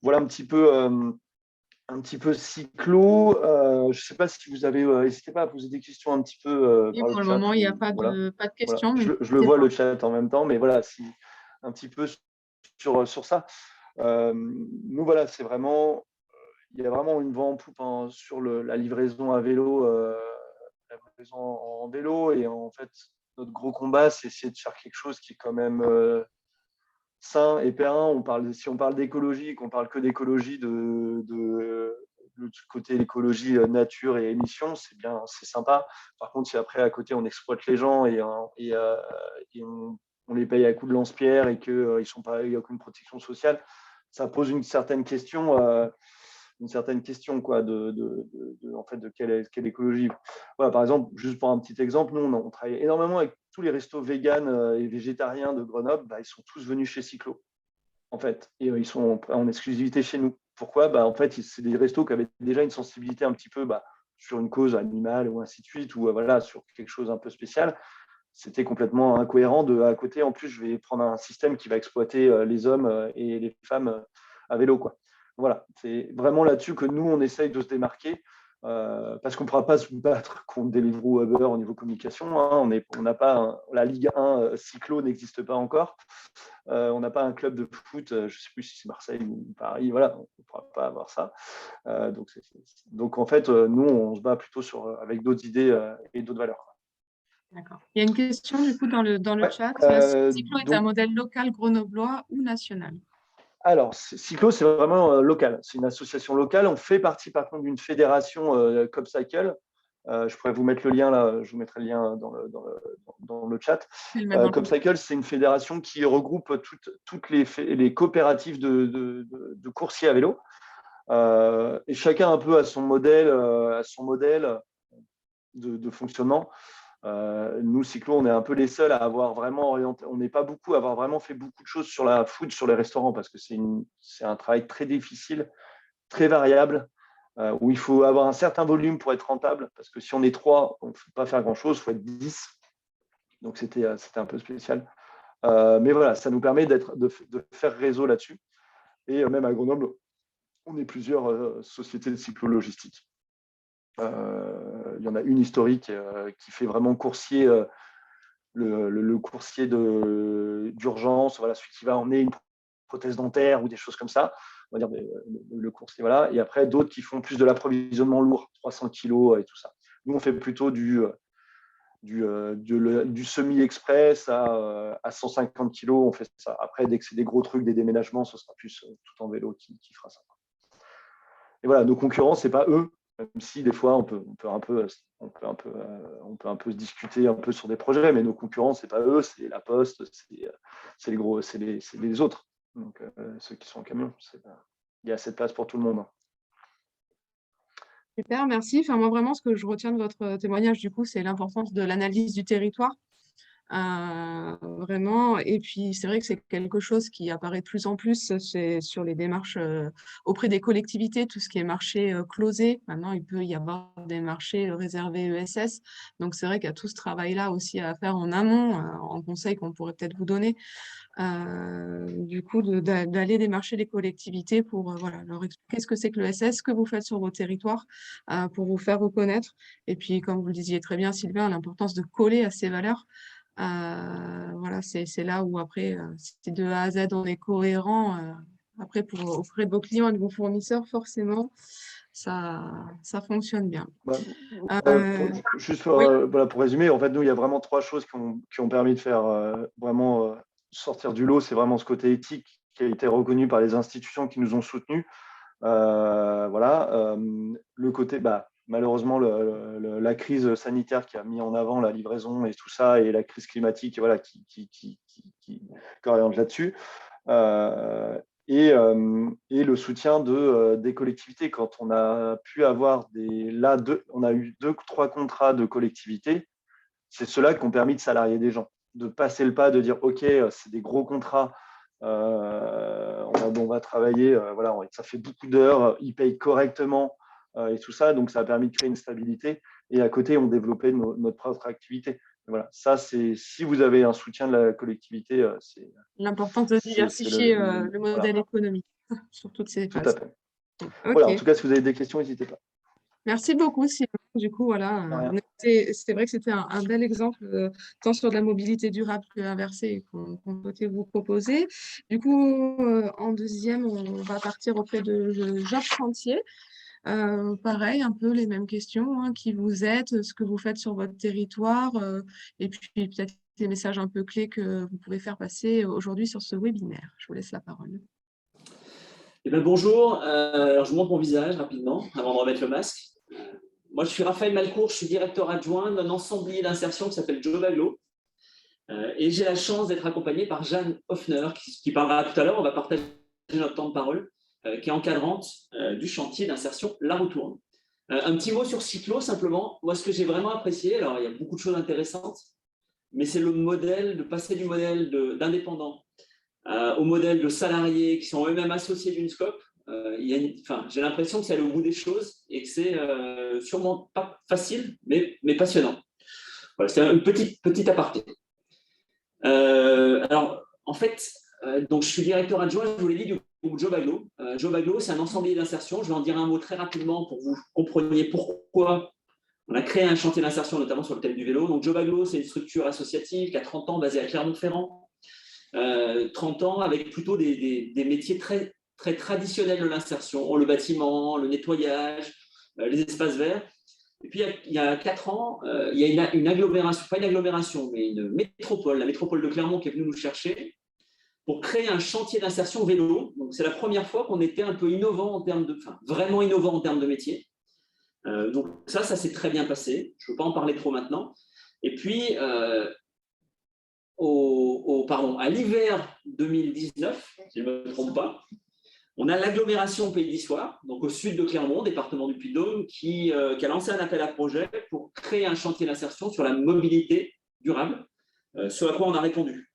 voilà un petit peu cyclo. Je ne sais pas si vous avez, n'hésitez pas à poser des questions un petit peu Et par pour le le chat. moment, il n'y a pas Voilà. de Voilà. questions, mais Je le vois le chat en même temps, mais voilà, un petit peu sur ça. Nous, voilà, il y a vraiment une vent en poupe sur la livraison à vélo, la livraison en vélo. Et en fait, notre gros combat, c'est essayer de faire quelque chose qui est quand même sain et périn. Si on parle d'écologie, qu'on parle que d'écologie de côté l'écologie nature et émissions, c'est bien, c'est sympa. Par contre, si après à côté on exploite les gens et on les paye à coups de lance-pierre et qu'il il n'y a aucune protection sociale, ça pose une certaine question quoi, en fait, de quelle écologie. Voilà, par exemple, juste pour un petit exemple, nous, on travaille énormément avec tous les restos véganes et végétariens de Grenoble. Ils sont tous venus chez Cyclo, en fait, et ils sont en exclusivité chez nous. Pourquoi ? En fait, c'est des restos qui avaient déjà une sensibilité un petit peu sur une cause animale ou ainsi de suite, ou voilà, sur quelque chose un peu spécial. C'était complètement incohérent à côté. En plus, je vais prendre un système qui va exploiter les hommes et les femmes à vélo, quoi. Voilà, c'est vraiment là-dessus que nous, on essaye de se démarquer parce qu'on ne pourra pas se battre contre Deliveroo, Uber au niveau communication. Hein. On n'a pas la Ligue 1 cyclo n'existe pas encore. On n'a pas un club de foot, je ne sais plus si c'est Marseille ou Paris. Voilà, on ne pourra pas avoir ça. Donc, en fait, nous, on se bat plutôt avec d'autres idées et d'autres valeurs. D'accord. Il y a une question du coup dans le chat. Cyclo est un modèle local grenoblois ou national? Alors, Cyclo, c'est vraiment local. C'est une association locale. On fait partie, par contre, d'une fédération CopCycle. Je pourrais vous mettre le lien là. Je vous mettrai le lien dans le chat. CopCycle, c'est une fédération qui regroupe toutes les coopératives de coursiers à vélo. Et chacun un peu a son modèle de fonctionnement. Nous, Cyclo, on est un peu les seuls à avoir vraiment orienté. On n'est pas beaucoup à avoir vraiment fait beaucoup de choses sur la food, sur les restaurants, parce que c'est un travail très difficile, très variable. où il faut avoir un certain volume pour être rentable, parce que si on est 3, on ne peut pas faire grand-chose, il faut être 10. Donc, c'était un peu spécial. Mais voilà, ça nous permet de faire réseau là-dessus. Et même à Grenoble, on est plusieurs sociétés de cyclo-logistique. Il y en a une historique qui fait vraiment coursier, le coursier d'urgence, voilà, celui qui va emmener une prothèse dentaire ou des choses comme ça. On va dire le coursier, voilà. Et après, d'autres qui font plus de l'approvisionnement lourd, 300 kilos et tout ça. Nous, on fait plutôt du semi-express à 150 kilos, on fait ça. Après, dès que c'est des gros trucs, des déménagements, ce sera plus tout en vélo qui fera ça. Et voilà, nos concurrents, c'est pas eux, même si des fois on peut un peu se discuter un peu sur des projets, mais nos concurrents, c'est pas eux, c'est la Poste, c'est les gros, c'est les autres. Donc ceux qui sont en camion, il y a assez de place pour tout le monde. Super, merci. Enfin, moi, vraiment, ce que je retiens de votre témoignage, du coup, c'est l'importance de l'analyse du territoire. Vraiment. Et puis, c'est vrai que c'est quelque chose qui apparaît de plus en plus c'est sur les démarches auprès des collectivités, tout ce qui est marché closé. Maintenant, il peut y avoir des marchés réservés ESS. Donc, c'est vrai qu'il y a tout ce travail-là aussi à faire en amont, en conseil qu'on pourrait peut-être vous donner. Du coup, d'aller démarcher les collectivités pour voilà, leur expliquer ce que c'est que l'ESS, ce que vous faites sur vos territoires, pour vous faire reconnaître. Et puis, comme vous le disiez très bien, Sylvain, l'importance de coller à ces valeurs. Voilà, c'est là où après, si de A à Z, on est cohérent, après, auprès de vos clients et de vos fournisseurs, forcément, ça fonctionne bien. Juste Oui. voilà, pour résumer, en fait, nous, il y a vraiment 3 choses qui ont permis de faire vraiment sortir du lot. C'est vraiment ce côté éthique qui a été reconnu par les institutions qui nous ont soutenus. Voilà, le côté, malheureusement, la crise sanitaire qui a mis en avant la livraison et tout ça, et la crise climatique, voilà, qui oriente là-dessus. Et le soutien des collectivités. Quand on a pu avoir on a eu 2-3 contrats de collectivités, c'est ceux-là qui ont permis de salarier des gens, de passer le pas, de dire ok, c'est des gros contrats, on va travailler, voilà, ça fait beaucoup d'heures, ils payent correctement et tout ça, donc ça a permis de créer une stabilité. Et à côté, on développait notre propre activité. Voilà, ça, c'est si vous avez un soutien de la collectivité, c'est L'importance de diversifier le modèle économique sur toutes ces tout phases. à fait. Ok. Voilà, en tout cas, si vous avez des questions, n'hésitez pas. Merci beaucoup, Sylvain. Du coup, voilà, c'est vrai que c'était un bel exemple, tant sur de la mobilité durable que inversée qu'on souhaitait vous proposer. Du coup, en deuxième, on va partir auprès de Georges Chantier. Pareil, un peu les mêmes questions, hein, qui vous êtes, ce que vous faites sur votre territoire, et puis peut-être des messages un peu clés que vous pouvez faire passer aujourd'hui sur ce webinaire. Je vous laisse la parole. Eh bien, bonjour, alors je vous montre mon visage rapidement avant de remettre le masque. Moi, je suis Raphaël Malcourt, je suis directeur adjoint d'un ensemblier d'insertion qui s'appelle Jobaglo. Et j'ai la chance d'être accompagné par Jeanne Hoffner, qui parlera tout à l'heure. On va partager notre temps de parole, qui est encadrante du chantier d'insertion La Retourne. Un petit mot sur Cyclo, simplement. Moi, ce que j'ai vraiment apprécié, alors il y a beaucoup de choses intéressantes, mais c'est le modèle, de passer du modèle d'indépendant au modèle de salariés qui sont eux-mêmes associés d'une scope. J'ai l'impression que c'est aller au bout des choses et que c'est sûrement pas facile, mais passionnant. Voilà, c'est une petite aparté. Alors, en fait, donc je suis directeur adjoint, je vous l'ai dit, du groupe Jobaglo. Jobaglo, c'est un ensemble d'insertion. Je vais en dire un mot très rapidement pour que vous compreniez pourquoi on a créé un chantier d'insertion, notamment sur le thème du vélo. Donc, Jobaglo, c'est une structure associative qui a 30 ans, basée à Clermont-Ferrand. 30 ans avec plutôt des métiers très, très traditionnels de l'insertion, le bâtiment, le nettoyage, les espaces verts. Et puis, il y a 4 ans, il y a une agglomération, pas une agglomération, mais une métropole, la métropole de Clermont qui est venue nous chercher pour créer un chantier d'insertion vélo. Donc, c'est la première fois qu'on était un peu innovant en termes vraiment innovant en termes de métier. Donc, ça s'est très bien passé. Je ne veux pas en parler trop maintenant. Et puis, à l'hiver 2019, si je ne me trompe pas, on a l'agglomération Pays d'Issoire, donc au sud de Clermont, département du Puy-de-Dôme, qui a lancé un appel à projet pour créer un chantier d'insertion sur la mobilité durable, sur à quoi on a répondu.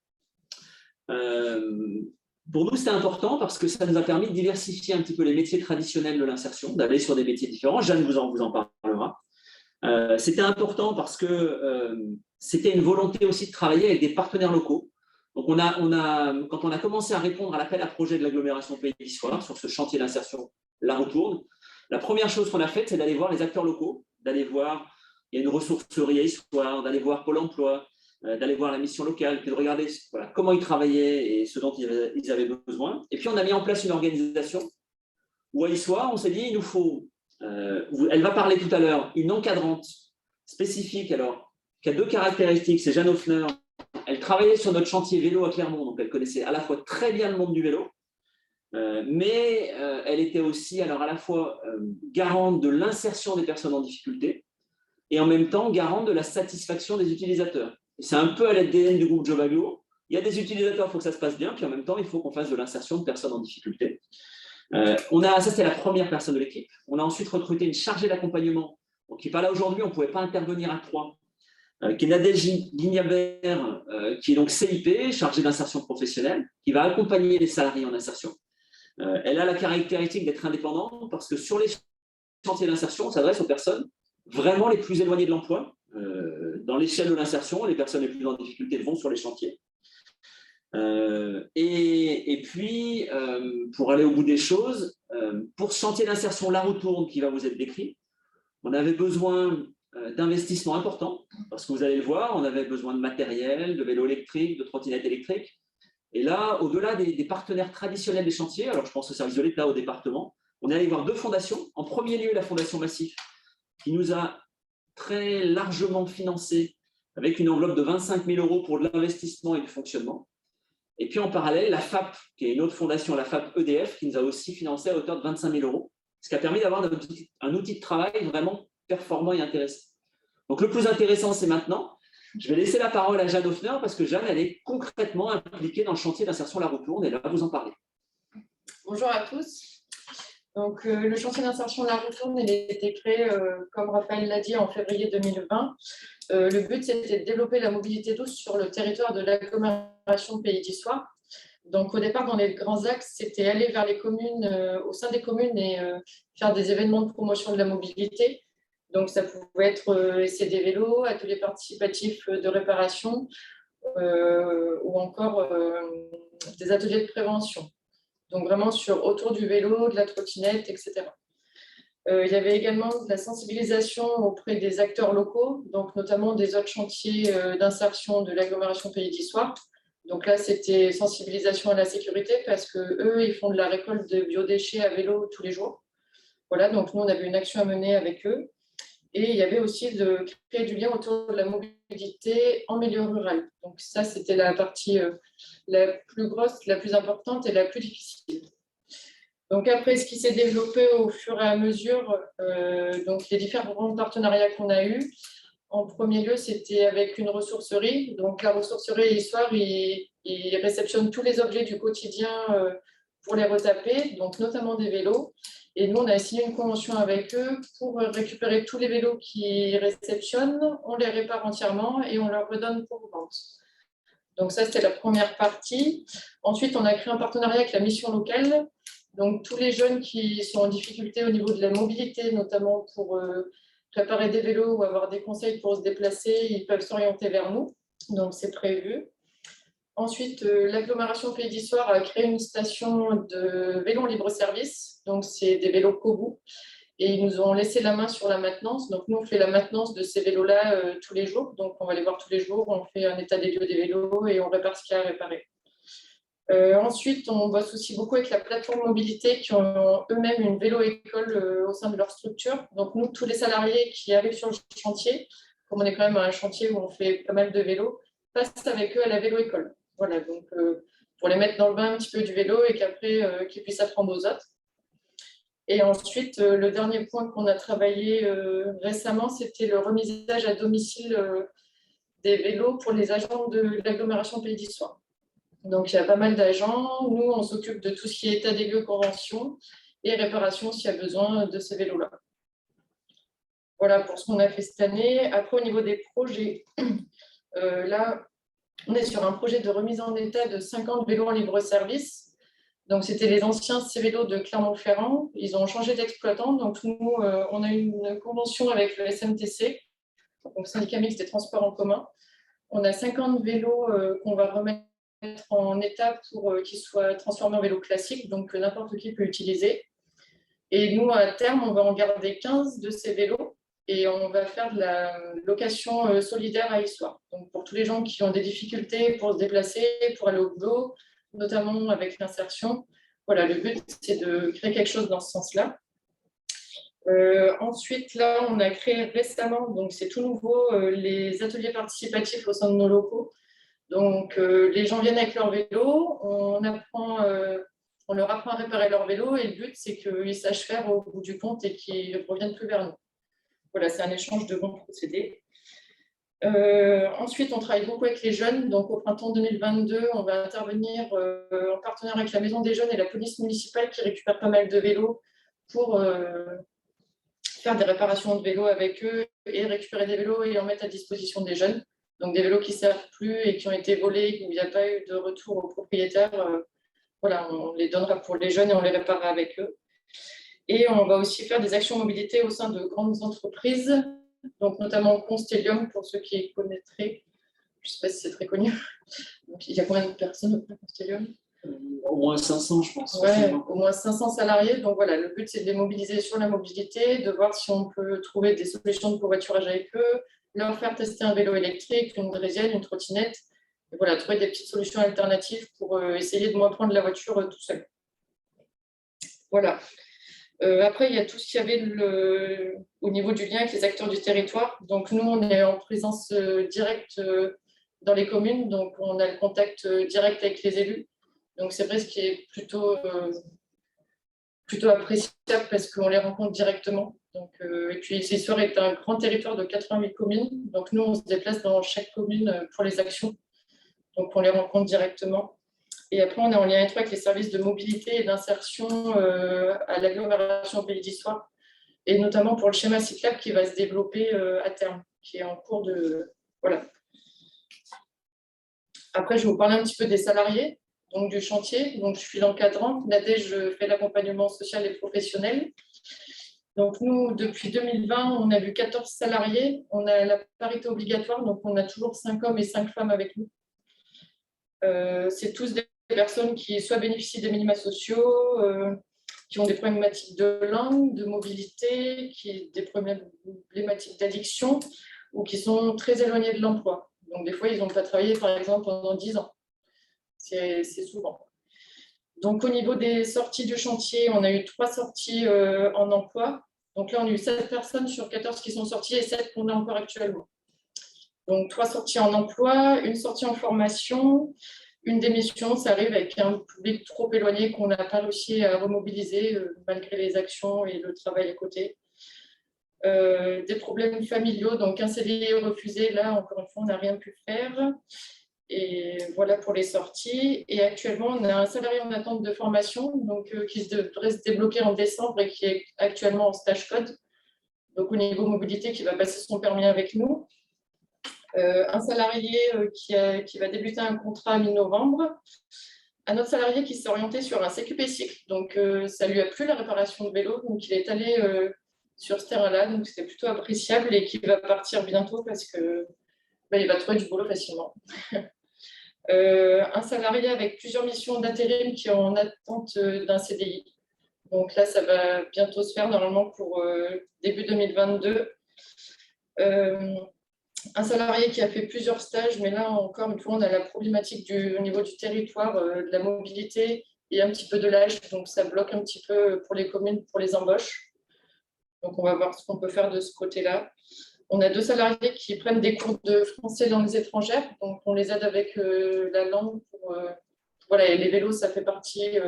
Pour nous, c'était important parce que ça nous a permis de diversifier un petit peu les métiers traditionnels de l'insertion, d'aller sur des métiers différents. Jeanne vous en parlera. C'était important parce que c'était une volonté aussi de travailler avec des partenaires locaux. Donc, quand on a commencé à répondre à l'appel à projet de l'agglomération Pays d'Issoire sur ce chantier d'insertion La Retourne, la première chose qu'on a faite, c'est d'aller voir les acteurs locaux, d'aller voir, il y a une ressourcerie à Issoire, d'aller voir Pôle emploi, d'aller voir la mission locale, puis de regarder comment ils travaillaient et ce dont ils avaient besoin. Et puis, on a mis en place une organisation où à Issoire, on s'est dit, il nous faut, elle va parler tout à l'heure, une encadrante spécifique, alors, qui a 2 caractéristiques, c'est Jeanne Hoffner. Elle travaillait sur notre chantier vélo à Clermont, donc elle connaissait à la fois très bien le monde du vélo, mais elle était aussi alors à la fois garante de l'insertion des personnes en difficulté et en même temps garante de la satisfaction des utilisateurs. C'est un peu à l'ADN du groupe Job Aglo. Il y a des utilisateurs, il faut que ça se passe bien, puis en même temps, il faut qu'on fasse de l'insertion de personnes en difficulté. Ça, c'était la première personne de l'équipe. On a ensuite recruté une chargée d'accompagnement, qui n'est pas là aujourd'hui, on ne pouvait pas intervenir à 3, qui est Nadège Guignabert, qui est donc CIP, chargée d'insertion professionnelle, qui va accompagner les salariés en insertion. Elle a la caractéristique d'être indépendante parce que sur les chantiers d'insertion, on s'adresse aux personnes vraiment les plus éloignées de l'emploi. Dans l'échelle de l'insertion, les personnes les plus en difficulté vont sur les chantiers. Et puis, pour aller au bout des choses, pour ce chantier d'insertion La Retourne qui va vous être décrit, on avait besoin d'investissements importants, parce que vous allez le voir, on avait besoin de matériel, de vélos électriques, de trottinettes électriques. Et là, au-delà des partenaires traditionnels des chantiers, alors je pense au service de l'État, au département, on est allé voir 2 fondations. En premier lieu, la Fondation Massif, qui nous a très largement financé avec une enveloppe de 25 000 € pour de l'investissement et du fonctionnement. Et puis en parallèle, la FAP, qui est une autre fondation, la FAP EDF, qui nous a aussi financé à hauteur de 25 000 €, ce qui a permis d'avoir un outil de travail vraiment performant et intéressant. Donc le plus intéressant, c'est maintenant. Je vais laisser la parole à Jeanne Hoffner parce que Jeanne, elle est concrètement impliquée dans le chantier d'insertion La Retourne et elle va vous en parler. Bonjour à tous. Donc, le chantier d'insertion La Retourne, il a été créé, comme Raphaël l'a dit, en février 2020. Le but, c'était de développer la mobilité douce sur le territoire de l'agglomération Pays d'Issoire. Donc, au départ, dans les grands axes, c'était aller vers les communes, au sein des communes et faire des événements de promotion de la mobilité. Donc, ça pouvait être essai des vélos, ateliers participatifs de réparation ou encore des ateliers de prévention. Donc, vraiment autour du vélo, de la trottinette, etc. Il y avait également de la sensibilisation auprès des acteurs locaux, donc notamment des autres chantiers d'insertion de l'agglomération Pays d'Issoire. Donc là, c'était sensibilisation à la sécurité parce qu'eux, ils font de la récolte de biodéchets à vélo tous les jours. Voilà, donc nous, on avait une action à mener avec eux. Et il y avait aussi de créer du lien autour de la mobilité en milieu rural. Donc ça, c'était la partie la plus grosse, la plus importante et la plus difficile. Donc après, ce qui s'est développé au fur et à mesure, donc les différents partenariats qu'on a eus, en premier lieu, c'était avec une ressourcerie. Donc la ressourcerie Issoire, il réceptionne tous les objets du quotidien pour les retaper, donc notamment des vélos. Et nous, on a signé une convention avec eux pour récupérer tous les vélos qu'ils réceptionnent, on les répare entièrement et on leur redonne pour vente. Donc ça, c'était la première partie. Ensuite, on a créé un partenariat avec la mission locale. Donc tous les jeunes qui sont en difficulté au niveau de la mobilité, notamment pour préparer des vélos ou avoir des conseils pour se déplacer, ils peuvent s'orienter vers nous. Donc c'est prévu. Ensuite, l'agglomération Pays d'Issoire a créé une station de vélos en libre-service. Donc, c'est des vélos Kobu. Et ils nous ont laissé la main sur la maintenance. Donc, nous, on fait la maintenance de ces vélos-là tous les jours. Donc, on va les voir tous les jours. On fait un état des lieux des vélos et on répare ce qu'il y a à réparer. Ensuite, on bosse aussi beaucoup avec la plateforme mobilité qui ont eux-mêmes une vélo-école au sein de leur structure. Donc, nous, tous les salariés qui arrivent sur le chantier, comme on est quand même un chantier où on fait pas mal de vélos, passent avec eux à la vélo-école. Voilà, donc pour les mettre dans le bain un petit peu du vélo et qu'après, qu'ils puissent apprendre aux autres. Et ensuite, le dernier point qu'on a travaillé récemment, c'était le remisage à domicile des vélos pour les agents de l'agglomération Pays d'Issoire. Donc, il y a pas mal d'agents. Nous, on s'occupe de tout ce qui est état des lieux, convention et réparation s'il y a besoin de ces vélos-là. Voilà pour ce qu'on a fait cette année. Après, au niveau des projets, là, on est sur un projet de remise en état de 50 vélos en libre-service. Donc, c'était les anciens C-Vélos de Clermont-Ferrand. Ils ont changé d'exploitant. Donc, nous, on a une convention avec le SMTC, donc syndicat mixte des transports en commun. On a 50 vélos qu'on va remettre en état pour qu'ils soient transformés en vélos classiques, donc que n'importe qui peut utiliser. Et nous, à terme, on va en garder 15 de ces vélos et on va faire de la location solidaire à Issoire. Donc, pour tous les gens qui ont des difficultés pour se déplacer, pour aller au boulot, notamment avec l'insertion. Voilà, le but, c'est de créer quelque chose dans ce sens-là. Ensuite, là, on a créé récemment, donc c'est tout nouveau, les ateliers participatifs au sein de nos locaux. Donc, les gens viennent avec leur vélo, on leur apprend à réparer leur vélo et le but, c'est qu'ils sachent faire au bout du compte et qu'ils ne reviennent plus vers nous. Voilà, c'est un échange de bons procédés. Ensuite, on travaille beaucoup avec les jeunes. Donc, au printemps 2022, on va intervenir en partenariat avec la Maison des Jeunes et la police municipale qui récupère pas mal de vélos pour faire des réparations de vélos avec eux et récupérer des vélos et en mettre à disposition des jeunes. Donc, des vélos qui ne servent plus et qui ont été volés, où il n'y a pas eu de retour aux propriétaires. Voilà, on les donnera pour les jeunes et on les réparera avec eux. Et on va aussi faire des actions mobilité au sein de grandes entreprises, donc notamment Constellium, pour ceux qui connaîtraient. Je ne sais pas si c'est très connu. Donc, il y a combien de personnes au Constellium? Au moins 500, je pense. Ouais, au moins 500 salariés. Donc voilà, le but, c'est de les mobiliser sur la mobilité, de voir si on peut trouver des solutions de covoiturage avec eux, leur faire tester un vélo électrique, une draisienne, une trottinette. Et voilà, trouver des petites solutions alternatives pour essayer de moins prendre la voiture tout seul. Voilà. Après, il y a tout ce qu'il y avait au niveau du lien avec les acteurs du territoire. Donc, nous, on est en présence directe dans les communes. Donc, on a le contact direct avec les élus. Donc, c'est vrai ce qui est plutôt appréciable parce qu'on les rencontre directement. Donc, et puis, Issoire est un grand territoire de 88 communes. Donc, nous, on se déplace dans chaque commune pour les actions. Donc, on les rencontre directement. Et après, on est en lien étroit avec les services de mobilité et d'insertion à l'agglomération Pays d'Issoire, et notamment pour le schéma cyclable qui va se développer à terme, qui est en cours de… Voilà. Après, je vais vous parler un petit peu des salariés, donc du chantier. Donc, je suis l'encadrant. Nadège, je fais l'accompagnement social et professionnel. Donc, nous, depuis 2020, on a vu 14 salariés. On a la parité obligatoire, donc on a toujours 5 hommes et 5 femmes avec nous. C'est tous des personnes qui soit bénéficient des minima sociaux, qui ont des problématiques de langue, de mobilité, des problématiques d'addiction ou qui sont très éloignés de l'emploi. Donc, des fois, ils n'ont pas travaillé, par exemple, pendant 10 ans. C'est souvent. Donc, au niveau des sorties du chantier, on a eu 3 sorties en emploi. Donc là, on a eu 7 personnes sur 14 qui sont sorties et 7 qu'on a encore actuellement. Donc, 3 sorties en emploi, une sortie en formation, une démission. Ça arrive avec un public trop éloigné qu'on n'a pas réussi à remobiliser malgré les actions et le travail à côté. Des problèmes familiaux, donc un CDI refusé. Là, encore une fois, on n'a rien pu faire. Et voilà pour les sorties. Et actuellement, on a un salarié en attente de formation donc, qui devrait se débloquer en décembre et qui est actuellement en stage code. Donc, au niveau mobilité, qui va passer son permis avec nous. Un salarié qui va débuter un contrat mi-novembre, un autre salarié qui s'est orienté sur un CQP cycle, donc ça lui a plu la réparation de vélo, donc il est allé sur ce terrain-là, donc c'était plutôt appréciable et qui va partir bientôt parce que il va trouver du boulot facilement. Un salarié avec plusieurs missions d'intérim qui est en attente d'un CDI. Donc là, ça va bientôt se faire normalement pour début 2022. Un salarié qui a fait plusieurs stages, mais là encore une fois, on a la problématique au niveau du territoire, de la mobilité et un petit peu de l'âge, donc ça bloque un petit peu pour les communes, pour les embauches. Donc on va voir ce qu'on peut faire de ce côté-là. On a 2 salariés qui prennent des cours de français langues étrangères, donc on les aide avec la langue. Voilà, et les vélos, ça fait partie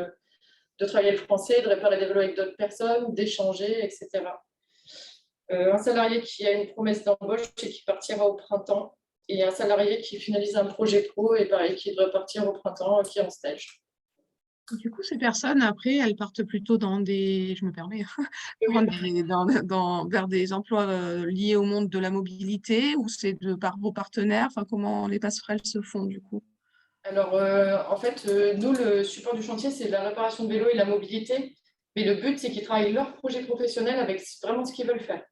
de travailler le français, de réparer des vélos avec d'autres personnes, d'échanger, etc. Un salarié qui a une promesse d'embauche et qui partira au printemps, et un salarié qui finalise un projet pro et pareil, qui doit partir au printemps, qui est en stage. Du coup, ces personnes, après, elles partent plutôt dans des, je me permets, vers des emplois liés au monde de la mobilité, ou c'est par vos partenaires, enfin, comment les passerelles se font du coup? Alors, en fait, nous, le support du chantier, c'est la réparation de vélo et la mobilité. Mais le but, c'est qu'ils travaillent leur projet professionnel avec vraiment ce qu'ils veulent faire.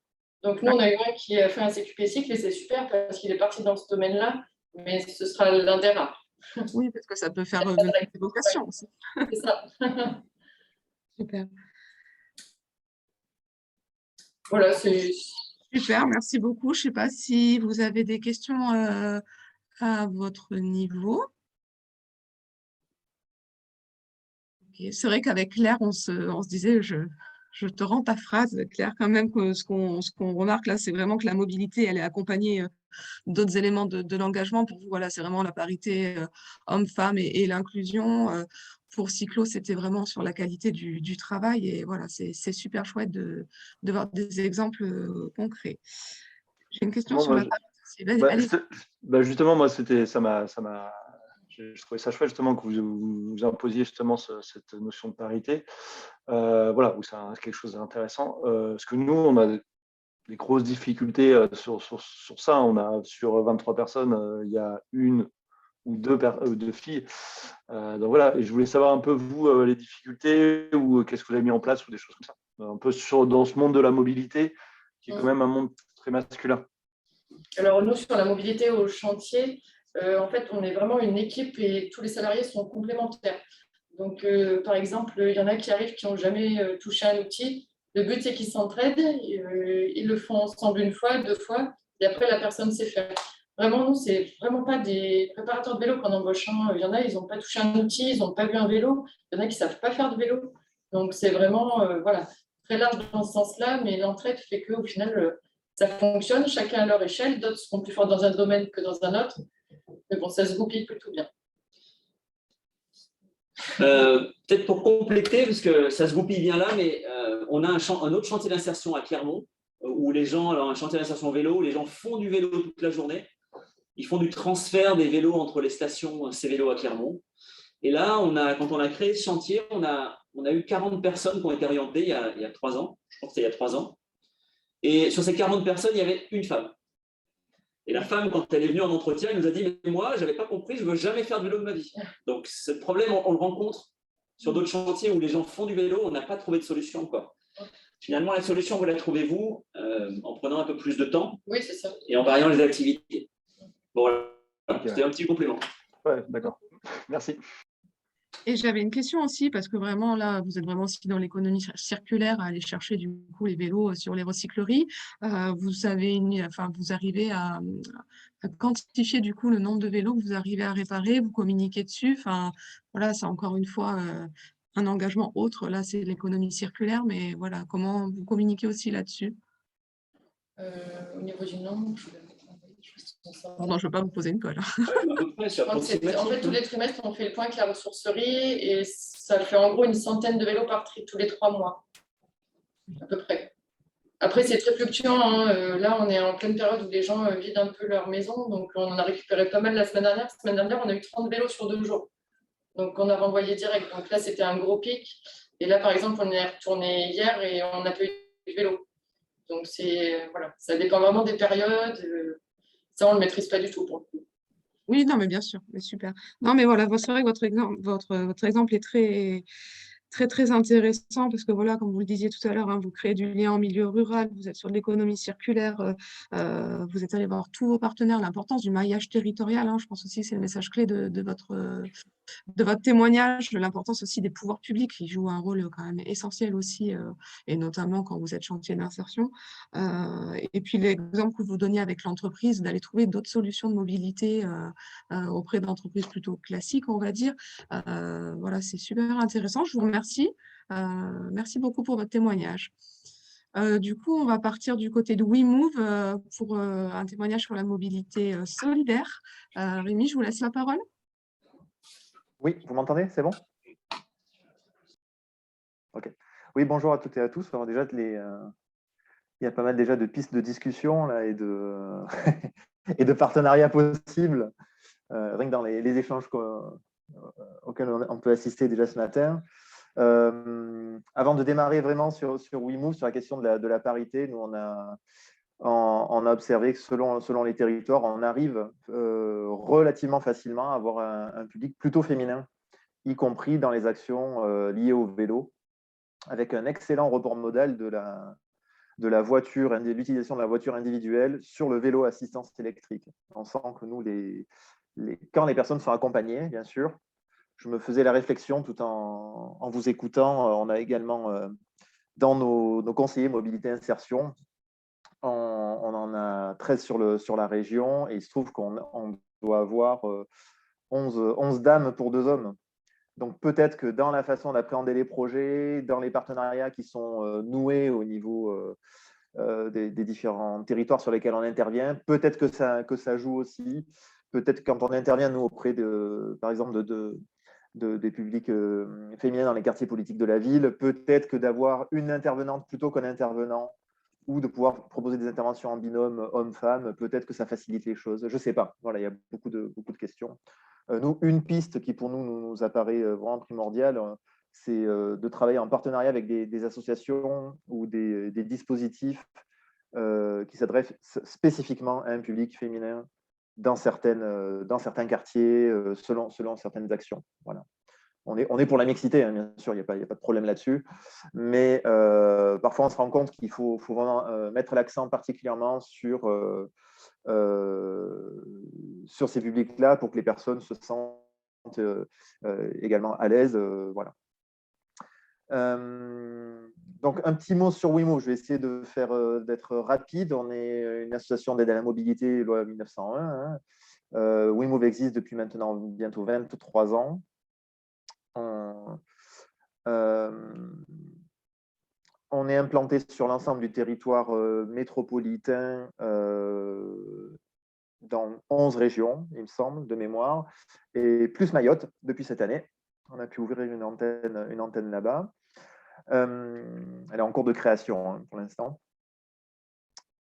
Donc, nous, on a eu un qui a fait un CQP cycle et c'est super parce qu'il est parti dans ce domaine-là, mais ce sera l'un des rares. Oui, parce que ça peut faire Pas revenir direct. des vocations aussi. C'est ça. Super. Voilà, c'est. Super, merci beaucoup. Je ne sais pas si vous avez des questions à votre niveau. Ok. C'est vrai qu'avec Claire, on se disait, je te rends ta phrase, Claire, quand même, que ce qu'on remarque là, c'est vraiment que la mobilité, elle est accompagnée d'autres éléments de l'engagement. Pour vous, voilà, c'est vraiment la parité homme-femme et l'inclusion. Pour Cyclo, c'était vraiment sur la qualité du travail. Et voilà, c'est super chouette de voir des exemples concrets. J'ai une question Bon, sur moi, la parité. bah, Allez. justement, moi, je trouvais ça chouette justement que vous imposiez justement cette notion de parité. Voilà, où c'est quelque chose d'intéressant. Parce que nous, on a des grosses difficultés sur ça. On a sur 23 personnes, il y a une ou deux filles. Donc voilà, et je voulais savoir un peu, vous, les difficultés ou qu'est-ce que vous avez mis en place ou des choses comme ça. Un peu dans ce monde de la mobilité, qui est quand même un monde très masculin. Alors, nous, sur la mobilité au chantier, en fait, on est vraiment une équipe et tous les salariés sont complémentaires. Donc, par exemple, il y en a qui arrivent qui n'ont jamais touché un outil. Le but, c'est qu'ils s'entraident. Ils le font ensemble une fois, deux fois, et après, la personne sait faire. Vraiment, nous, c'est vraiment pas des préparateurs de vélo qu'on embauche. Il y en a, ils n'ont pas touché un outil, ils n'ont pas vu un vélo. Il y en a qui ne savent pas faire de vélo. Donc, c'est vraiment voilà, très large dans ce sens-là, mais l'entraide fait qu'au final, ça fonctionne, chacun à leur échelle. D'autres seront plus forts dans un domaine que dans un autre. Mais bon, ça se goupille plutôt bien. Peut-être pour compléter, parce que ça se goupille bien là, mais on a un autre chantier d'insertion à Clermont, où les gens, alors un chantier d'insertion vélo, où les gens font du vélo toute la journée. Ils font du transfert des vélos entre les stations C-Vélo à Clermont. Et là, quand on a créé ce chantier, on a eu 40 personnes qui ont été orientées il y a 3 ans. Je pense que c'était il y a 3 ans. Et sur ces 40 personnes, il y avait une femme. Et la femme, quand elle est venue en entretien, elle nous a dit « Mais moi, je n'avais pas compris, je ne veux jamais faire de vélo de ma vie. » Donc, ce problème, on le rencontre sur d'autres chantiers où les gens font du vélo, on n'a pas trouvé de solution, quoi. Finalement, la solution, vous la trouvez-vous en prenant un peu plus de temps. Oui, c'est ça. Et en variant les activités. Bon, voilà. Okay. C'était un petit complément. Ouais, d'accord. Merci. Et j'avais une question aussi, parce que vraiment, là, vous êtes vraiment aussi dans l'économie circulaire, à aller chercher du coup les vélos sur les recycleries. Vous arrivez à quantifier du coup le nombre de vélos que vous arrivez à réparer, vous communiquez dessus. Enfin, voilà, c'est encore une fois un engagement autre. Là, c'est l'économie circulaire, mais voilà, comment vous communiquez aussi là-dessus? Au niveau du nombre, Pardon, je ne veux pas vous poser une colle. En fait, tous les trimestres, on fait le point avec la ressourcerie et ça fait en gros une centaine de vélos par tri tous les 3 mois, à peu près. Après, c'est très fluctuant. Là, on est en pleine période où les gens vident un peu leur maison. Donc, on en a récupéré pas mal la semaine dernière. La semaine dernière, on a eu 30 vélos sur 2 jours. Donc, on a renvoyé direct. Donc là, c'était un gros pic. Et là, par exemple, on est retourné hier et on n'a pas eu de vélo. Donc, voilà, ça dépend vraiment des périodes. Ça, on ne le maîtrise pas du tout pour le coup. Oui, non, mais bien sûr, mais super. Non, mais voilà, c'est vrai que votre exemple est très, très, très intéressant parce que voilà, comme vous le disiez tout à l'heure, hein, vous créez du lien en milieu rural, vous êtes sur de l'économie circulaire, vous êtes allé voir tous vos partenaires, l'importance du maillage territorial, hein, je pense aussi que c'est le message clé de votre témoignage, de l'importance aussi des pouvoirs publics qui jouent un rôle quand même essentiel aussi, et notamment quand vous êtes chantier d'insertion. Et puis l'exemple que vous donniez avec l'entreprise, d'aller trouver d'autres solutions de mobilité auprès d'entreprises plutôt classiques, on va dire. Voilà, c'est super intéressant. Je vous remercie. Merci beaucoup pour votre témoignage. Du coup, on va partir du côté de WeMove pour un témoignage sur la mobilité solidaire. Rémi, je vous laisse la parole. Oui, vous m'entendez? C'est bon? Ok. Oui, bonjour à toutes et à tous. Alors déjà, il y a pas mal déjà de pistes de discussion là, et de, et de partenariats possibles, rien que dans les échanges auxquels on peut assister déjà ce matin. Avant de démarrer vraiment sur WeMove, sur la question de la parité, nous, on a observé que selon les territoires, on arrive relativement facilement avoir un public plutôt féminin, y compris dans les actions liées au vélo, avec un excellent report modal de l'utilisation de la voiture individuelle sur le vélo assistance électrique. On sent que nous, quand les personnes sont accompagnées, bien sûr, je me faisais la réflexion tout en vous écoutant. On a également dans nos conseillers mobilité insertion, on en a 13 sur la région et il se trouve qu'on doit avoir 11 dames pour 2 hommes. Donc peut-être que dans la façon d'appréhender les projets, dans les partenariats qui sont noués au niveau des différents territoires sur lesquels on intervient, peut-être que ça joue aussi. Peut-être quand on intervient, nous, auprès par exemple, des publics féminins dans les quartiers politiques de la ville, peut-être que d'avoir une intervenante plutôt qu'un intervenant ou de pouvoir proposer des interventions en binôme homme-femme, peut-être que ça facilite les choses. Je ne sais pas. Voilà, il y a beaucoup de questions. Nous, une piste qui pour nous apparaît vraiment primordiale, c'est de travailler en partenariat avec des associations ou des dispositifs qui s'adressent spécifiquement à un public féminin dans certains quartiers, selon certaines actions. Voilà. On est pour la mixité, hein, bien sûr, il n'y a pas de problème là-dessus. Mais parfois, on se rend compte qu'il faut vraiment mettre l'accent particulièrement sur ces publics-là pour que les personnes se sentent également à l'aise. Voilà. Donc, un petit mot sur WeMove. Je vais essayer d'être rapide. On est une association d'aide à la mobilité, loi 1901. Hein. WeMove existe depuis maintenant bientôt 23 ans. On est implanté sur l'ensemble du territoire métropolitain dans 11 régions, il me semble, de mémoire, et plus Mayotte depuis cette année. On a pu ouvrir une antenne là-bas. Elle est en cours de création, hein, pour l'instant.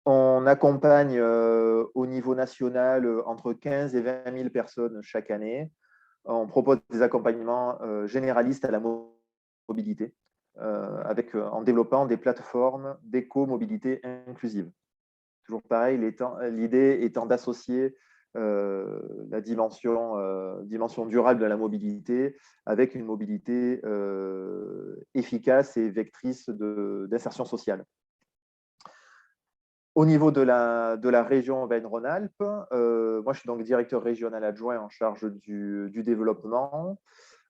On accompagne au niveau national entre 15 et 20 000 personnes chaque année. On propose des accompagnements généralistes à la mobilité, en développant des plateformes d'éco-mobilité inclusive. Toujours pareil, l'idée étant d'associer la dimension durable de la mobilité avec une mobilité efficace et vectrice d'insertion sociale. Au niveau de la région Auvergne-Rhône-Alpes, moi je suis donc directeur régional adjoint en charge du développement.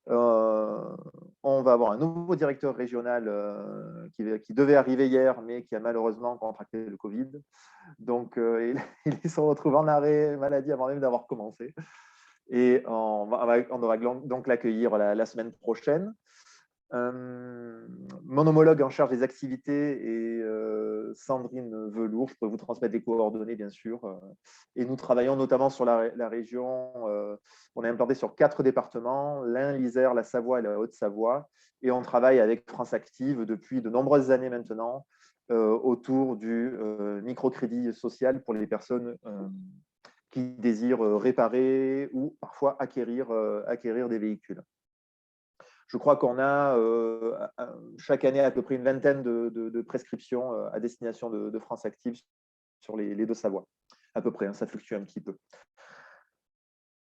On va avoir un nouveau directeur régional qui devait arriver hier, mais qui a malheureusement contracté le Covid. Donc, il se retrouve en arrêt maladie avant même d'avoir commencé. Et on devra donc l'accueillir la semaine prochaine. Mon homologue en charge des activités est Sandrine Velour. Je pourrais vous transmettre des coordonnées, bien sûr. Et nous travaillons notamment sur la région. On est implanté sur 4 départements, l'Ain, l'Isère, la Savoie et la Haute-Savoie. Et on travaille avec France Active depuis de nombreuses années maintenant autour du microcrédit social pour les personnes qui désirent réparer ou parfois acquérir des véhicules. Je crois qu'on a chaque année à peu près une vingtaine de prescriptions à destination de France Active sur les 2 Savoies, à peu près, hein, ça fluctue un petit peu.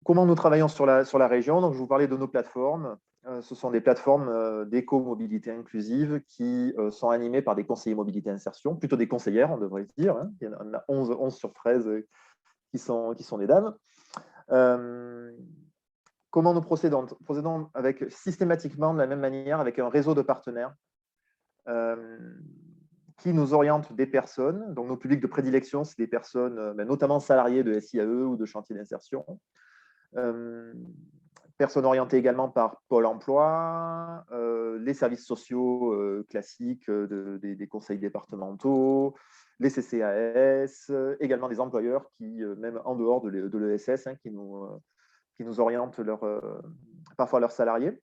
Comment nous travaillons sur la région? Donc, je vous parlais de nos plateformes. Ce sont des plateformes d'éco-mobilité inclusive qui sont animées par des conseillers mobilité insertion, plutôt des conseillères, on devrait dire. Hein. Il y en a 11 sur 13 qui sont des dames. Comment nous procédons? Procédons systématiquement de la même manière avec un réseau de partenaires qui nous orientent des personnes. Donc, nos publics de prédilection, c'est des personnes, notamment salariées de SIAE ou de chantier d'insertion. Personnes orientées également par Pôle emploi, les services sociaux classiques des conseils départementaux, les CCAS, également des employeurs qui, même en dehors de l'ESS, hein, qui nous orientent parfois leurs salariés.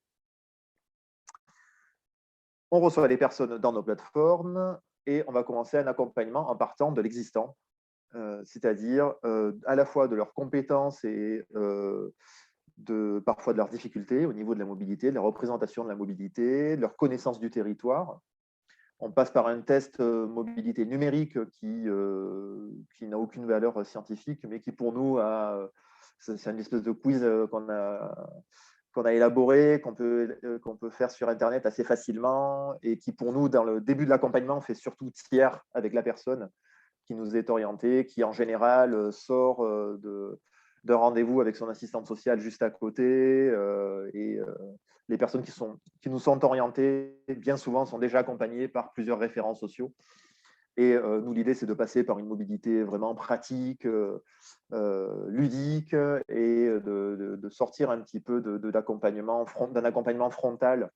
On reçoit les personnes dans nos plateformes et on va commencer un accompagnement en partant de l'existant, c'est-à-dire à la fois de leurs compétences et parfois de leurs difficultés au niveau de la mobilité, de la représentation de la mobilité, de leur connaissance du territoire. On passe par un test mobilité numérique qui n'a aucune valeur scientifique, mais qui pour nous a c'est une espèce de quiz qu'on a élaboré, qu'on peut faire sur Internet assez facilement et qui, pour nous, dans le début de l'accompagnement, fait surtout tiers avec la personne qui nous est orientée, qui en général sort d'un rendez-vous avec son assistante sociale juste à côté. Et les personnes qui nous sont orientées, bien souvent, sont déjà accompagnées par plusieurs référents sociaux. Et nous, l'idée, c'est de passer par une mobilité vraiment pratique, ludique, et de sortir un petit peu d'un accompagnement frontal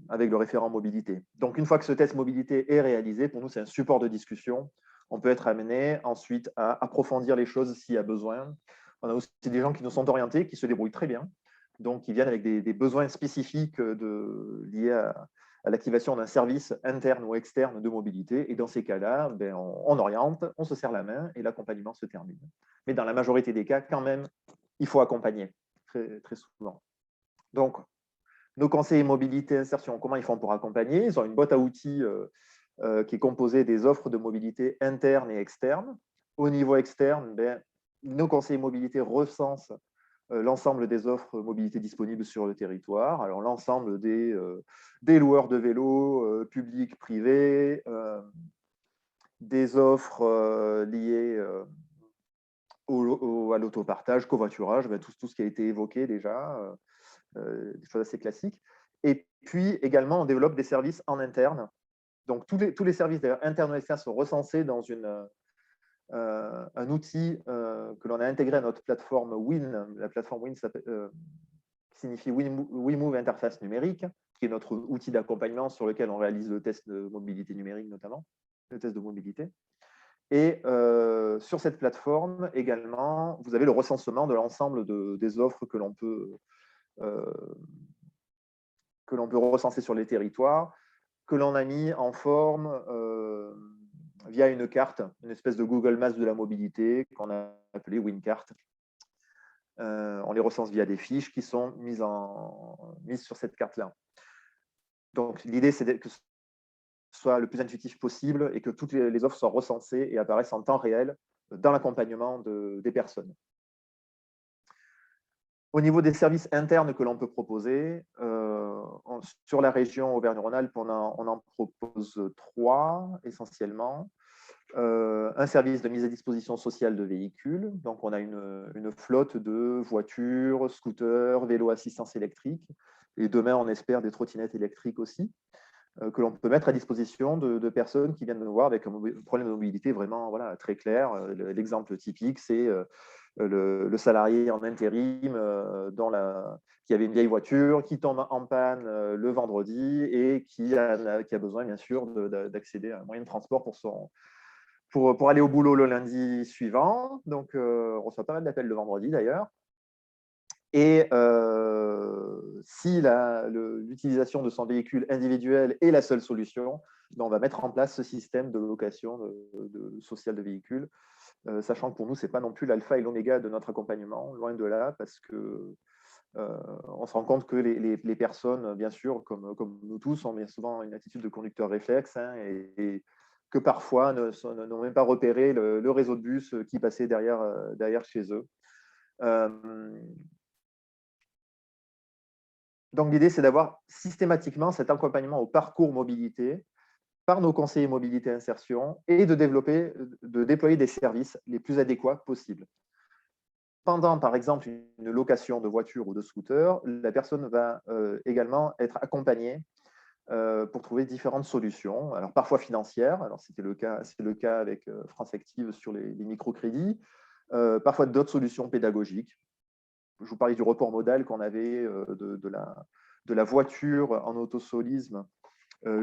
avec le référent mobilité. Donc, une fois que ce test mobilité est réalisé, pour nous, c'est un support de discussion. On peut être amené ensuite à approfondir les choses s'il y a besoin. On a aussi des gens qui nous sont orientés, qui se débrouillent très bien, donc qui viennent avec des besoins spécifiques liés à l'activation d'un service interne ou externe de mobilité. Et dans ces cas-là, on oriente, on se serre la main et l'accompagnement se termine. Mais dans la majorité des cas, quand même, il faut accompagner très, très souvent. Donc, nos conseillers mobilité insertion, comment ils font pour accompagner? Ils ont une boîte à outils qui est composée des offres de mobilité internes et externes. Au niveau externe, nos conseillers mobilité recensent l'ensemble des offres mobilité disponibles sur le territoire. Alors, l'ensemble des loueurs de vélos publics, privés, des offres liées à l'autopartage, covoiturage, tout ce qui a été évoqué déjà, des choses assez classiques. Et puis, également, on développe des services en interne. Donc, tous les services internes et externes sont recensés dans un outil que l'on a intégré à notre plateforme WIN. La plateforme WIN signifie WeMove Interface Numérique, qui est notre outil d'accompagnement sur lequel on réalise le test de mobilité numérique, notamment, le test de mobilité. Et sur cette plateforme, également, vous avez le recensement de l'ensemble des offres que l'on peut recenser sur les territoires, que l'on a mis en forme via une carte, une espèce de Google Maps de la mobilité qu'on a appelée WinCart. On les recense via des fiches qui sont mises sur cette carte-là. Donc, l'idée, c'est que ce soit le plus intuitif possible et que toutes les offres soient recensées et apparaissent en temps réel dans l'accompagnement des personnes. Au niveau des services internes que l'on peut proposer, sur la région Auvergne-Rhône-Alpes, on en propose 3 essentiellement. Un service de mise à disposition sociale de véhicules. Donc, on a une flotte de voitures, scooters, vélos assistance électrique. Et demain, on espère des trottinettes électriques aussi, que l'on peut mettre à disposition de personnes qui viennent nous voir avec un problème de mobilité vraiment très clair. L'exemple typique, c'est le salarié en intérim qui avait une vieille voiture, qui tombe en panne le vendredi et qui a besoin, bien sûr, d'accéder à un moyen de transport pour aller au boulot le lundi suivant. Donc, on reçoit pas mal d'appels le vendredi, d'ailleurs. Et si l'utilisation de son véhicule individuel est la seule solution, on va mettre en place ce système de location sociale de véhicules, sachant que pour nous, ce n'est pas non plus l'alpha et l'oméga de notre accompagnement, loin de là, parce que on se rend compte que les personnes, bien sûr, comme nous tous, ont bien souvent une attitude de conducteur réflexe, et que parfois n'ont même pas repéré le réseau de bus qui passait derrière chez eux. Donc, l'idée, c'est d'avoir systématiquement cet accompagnement au parcours mobilité par nos conseillers mobilité insertion et de déployer des services les plus adéquats possibles. Pendant, par exemple, une location de voiture ou de scooter, la personne va également être accompagnée pour trouver différentes solutions. Alors, parfois financières, alors c'est le cas avec France Active sur les microcrédits, parfois d'autres solutions pédagogiques. Je vous parlais du report modal qu'on avait de la voiture en autosolisme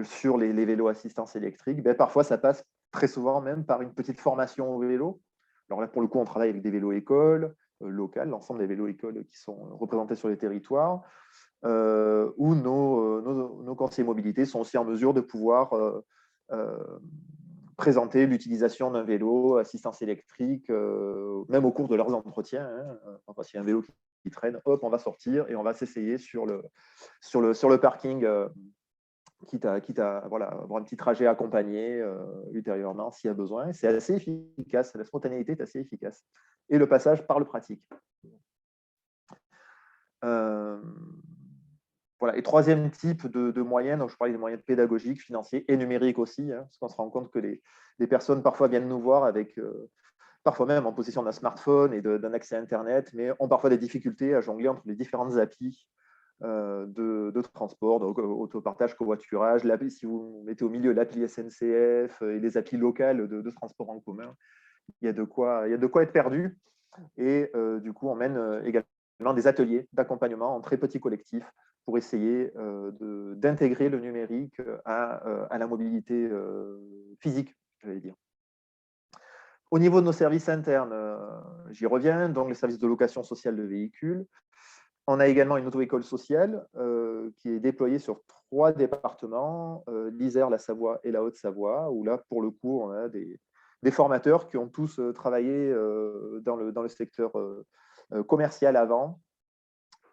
sur les vélos assistance électrique. Parfois, ça passe très souvent même par une petite formation au vélo. Alors là, pour le coup, on travaille avec des vélos écoles locales, l'ensemble des vélos écoles qui sont représentés sur les territoires, où nos conseillers mobilité sont aussi en mesure de pouvoir présenter l'utilisation d'un vélo assistance électrique, même au cours de leurs entretiens. Enfin, s'il y a un vélo qui traîne, hop, on va sortir et on va s'essayer sur le parking, quitte à avoir un petit trajet accompagné ultérieurement s'il y a besoin. C'est assez efficace, la spontanéité est assez efficace. et le passage par le pratique. Voilà. Et troisième type de moyens, donc je parlais des moyens pédagogiques, financiers et numériques aussi, parce qu'on se rend compte que les personnes parfois viennent nous voir avec, parfois même en possession d'un smartphone et d'un accès à Internet, mais ont parfois des difficultés à jongler entre les différentes applis de transport, donc autopartage, covoiturage, si vous mettez au milieu l'appli SNCF et les applis locales de transport en commun, il y a de quoi être perdu. Et du coup, on mène également des ateliers d'accompagnement en très petits collectifs pour essayer d'intégrer le numérique à la mobilité physique, j'allais dire. Au niveau de nos services internes, j'y reviens, donc les services de location sociale de véhicules. On a également une auto-école sociale qui est déployée sur 3 départements, l'Isère, la Savoie et la Haute-Savoie, où là, pour le coup, on a des formateurs qui ont tous travaillé dans le secteur commercial avant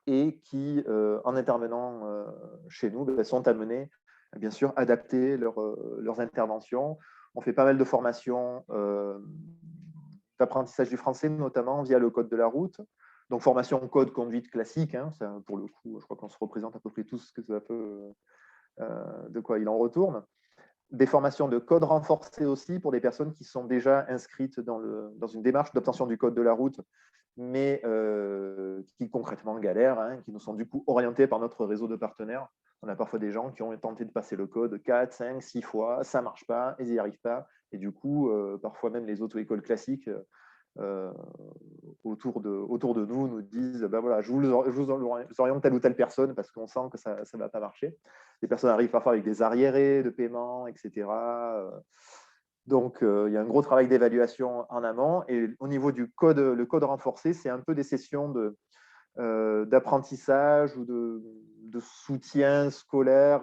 et qui, en intervenant chez nous, sont amenés à bien sûr adapter leurs interventions. On fait pas mal de formations d'apprentissage du français, notamment via le code de la route. Donc, formation code conduite classique, ça, pour le coup, je crois qu'on se représente à peu près tous de quoi il en retourne. Des formations de code renforcé aussi pour des personnes qui sont déjà inscrites dans une démarche d'obtention du code de la route, mais qui concrètement galèrent, qui nous sont du coup orientés par notre réseau de partenaires. On a parfois des gens qui ont tenté de passer le code 4, 5, 6 fois, ça ne marche pas, ils n'y arrivent pas. Et du coup, parfois même les auto-écoles classiques autour de nous disent voilà, je vous oriente telle ou telle personne parce qu'on sent que ça ne va pas marcher. Les personnes arrivent parfois avec des arriérés de paiement, etc. Donc, il y a un gros travail d'évaluation en amont. Et au niveau du code, le code renforcé, c'est un peu des sessions d'apprentissage ou de soutien scolaire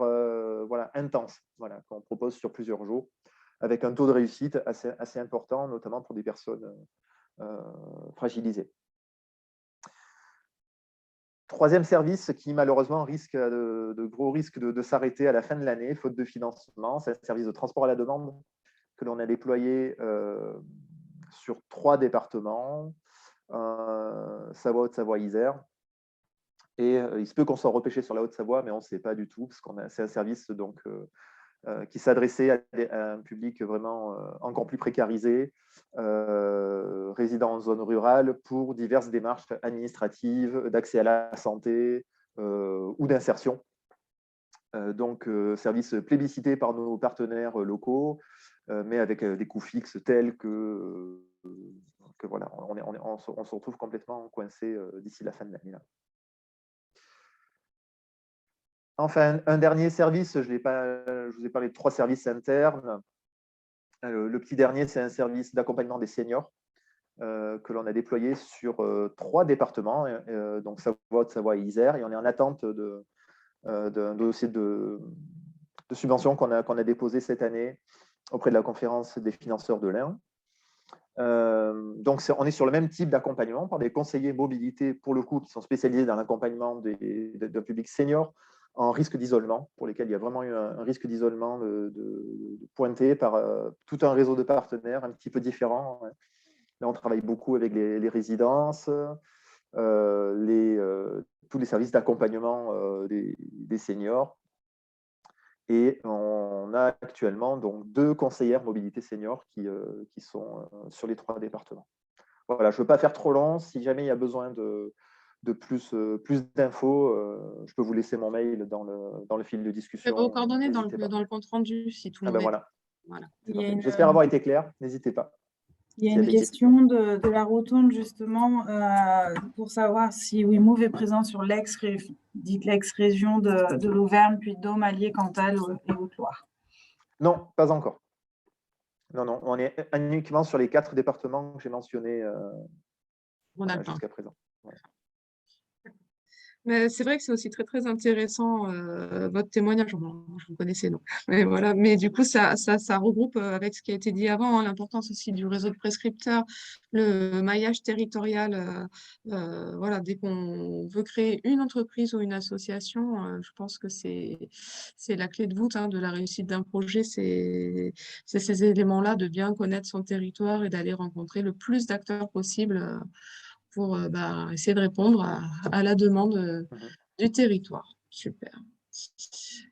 voilà, intense, voilà, qu'on propose sur plusieurs jours, avec un taux de réussite assez important, notamment pour des personnes fragilisées. Troisième service qui malheureusement risque de gros risques de s'arrêter à la fin de l'année, faute de financement, c'est un service de transport à la demande que l'on a déployé sur 3 départements, Savoie, Haute-Savoie, Isère. Et il se peut qu'on soit repêché sur la Haute-Savoie, mais on ne sait pas du tout, parce que c'est un service donc, qui s'adressait à un public vraiment encore plus précarisé, résidant en zone rurale, pour diverses démarches administratives, d'accès à la santé ou d'insertion. Donc, service plébiscité par nos partenaires locaux, mais avec des coûts fixes tels que voilà, on se retrouve complètement coincé d'ici la fin de l'année. Enfin, un dernier service, je vous ai parlé de 3 services internes. Le petit dernier, c'est un service d'accompagnement des seniors que l'on a déployé sur 3 départements, donc Savoie, Haute-Savoie et Isère, et on est en attente d'un dossier de subvention qu'on a déposé cette année auprès de la conférence des financeurs de l'Ain. Donc, on est sur le même type d'accompagnement par des conseillers mobilité, pour le coup, qui sont spécialisés dans l'accompagnement d'un public senior en risque d'isolement, pour lesquels il y a vraiment eu un risque d'isolement pointé par tout un réseau de partenaires un petit peu différents. Là, on travaille beaucoup avec les résidences, tous les services d'accompagnement des seniors. Et on a actuellement donc 2 conseillères mobilité seniors qui sont sur les 3 départements. Voilà, je ne veux pas faire trop long. Si jamais il y a besoin de plus d'infos, je peux vous laisser mon mail dans le fil de discussion. Vos coordonnées dans le compte rendu, si tout le monde est... Voilà. J'espère avoir été clair. N'hésitez pas. Il y a une question de la rotonde, justement, pour savoir si WeMove est présent sur l'ex-région de l'Auvergne, Puy-de-Dôme, Allier, Cantal et Haute-Loire. Non, pas encore. Non, on est uniquement sur les 4 départements que j'ai mentionnés jusqu'à présent. Ouais. Mais c'est vrai que c'est aussi très, très intéressant, votre témoignage. Bon, je vous connaissais, donc. Mais voilà. Mais du coup, ça regroupe avec ce qui a été dit avant, hein, l'importance aussi du réseau de prescripteurs, le maillage territorial. Voilà, dès qu'on veut créer une entreprise ou une association, je pense que c'est la clé de voûte, hein, de la réussite d'un projet. C'est ces éléments-là, de bien connaître son territoire et d'aller rencontrer le plus d'acteurs possible. Pour essayer de répondre à la demande Mhm. du territoire. Super.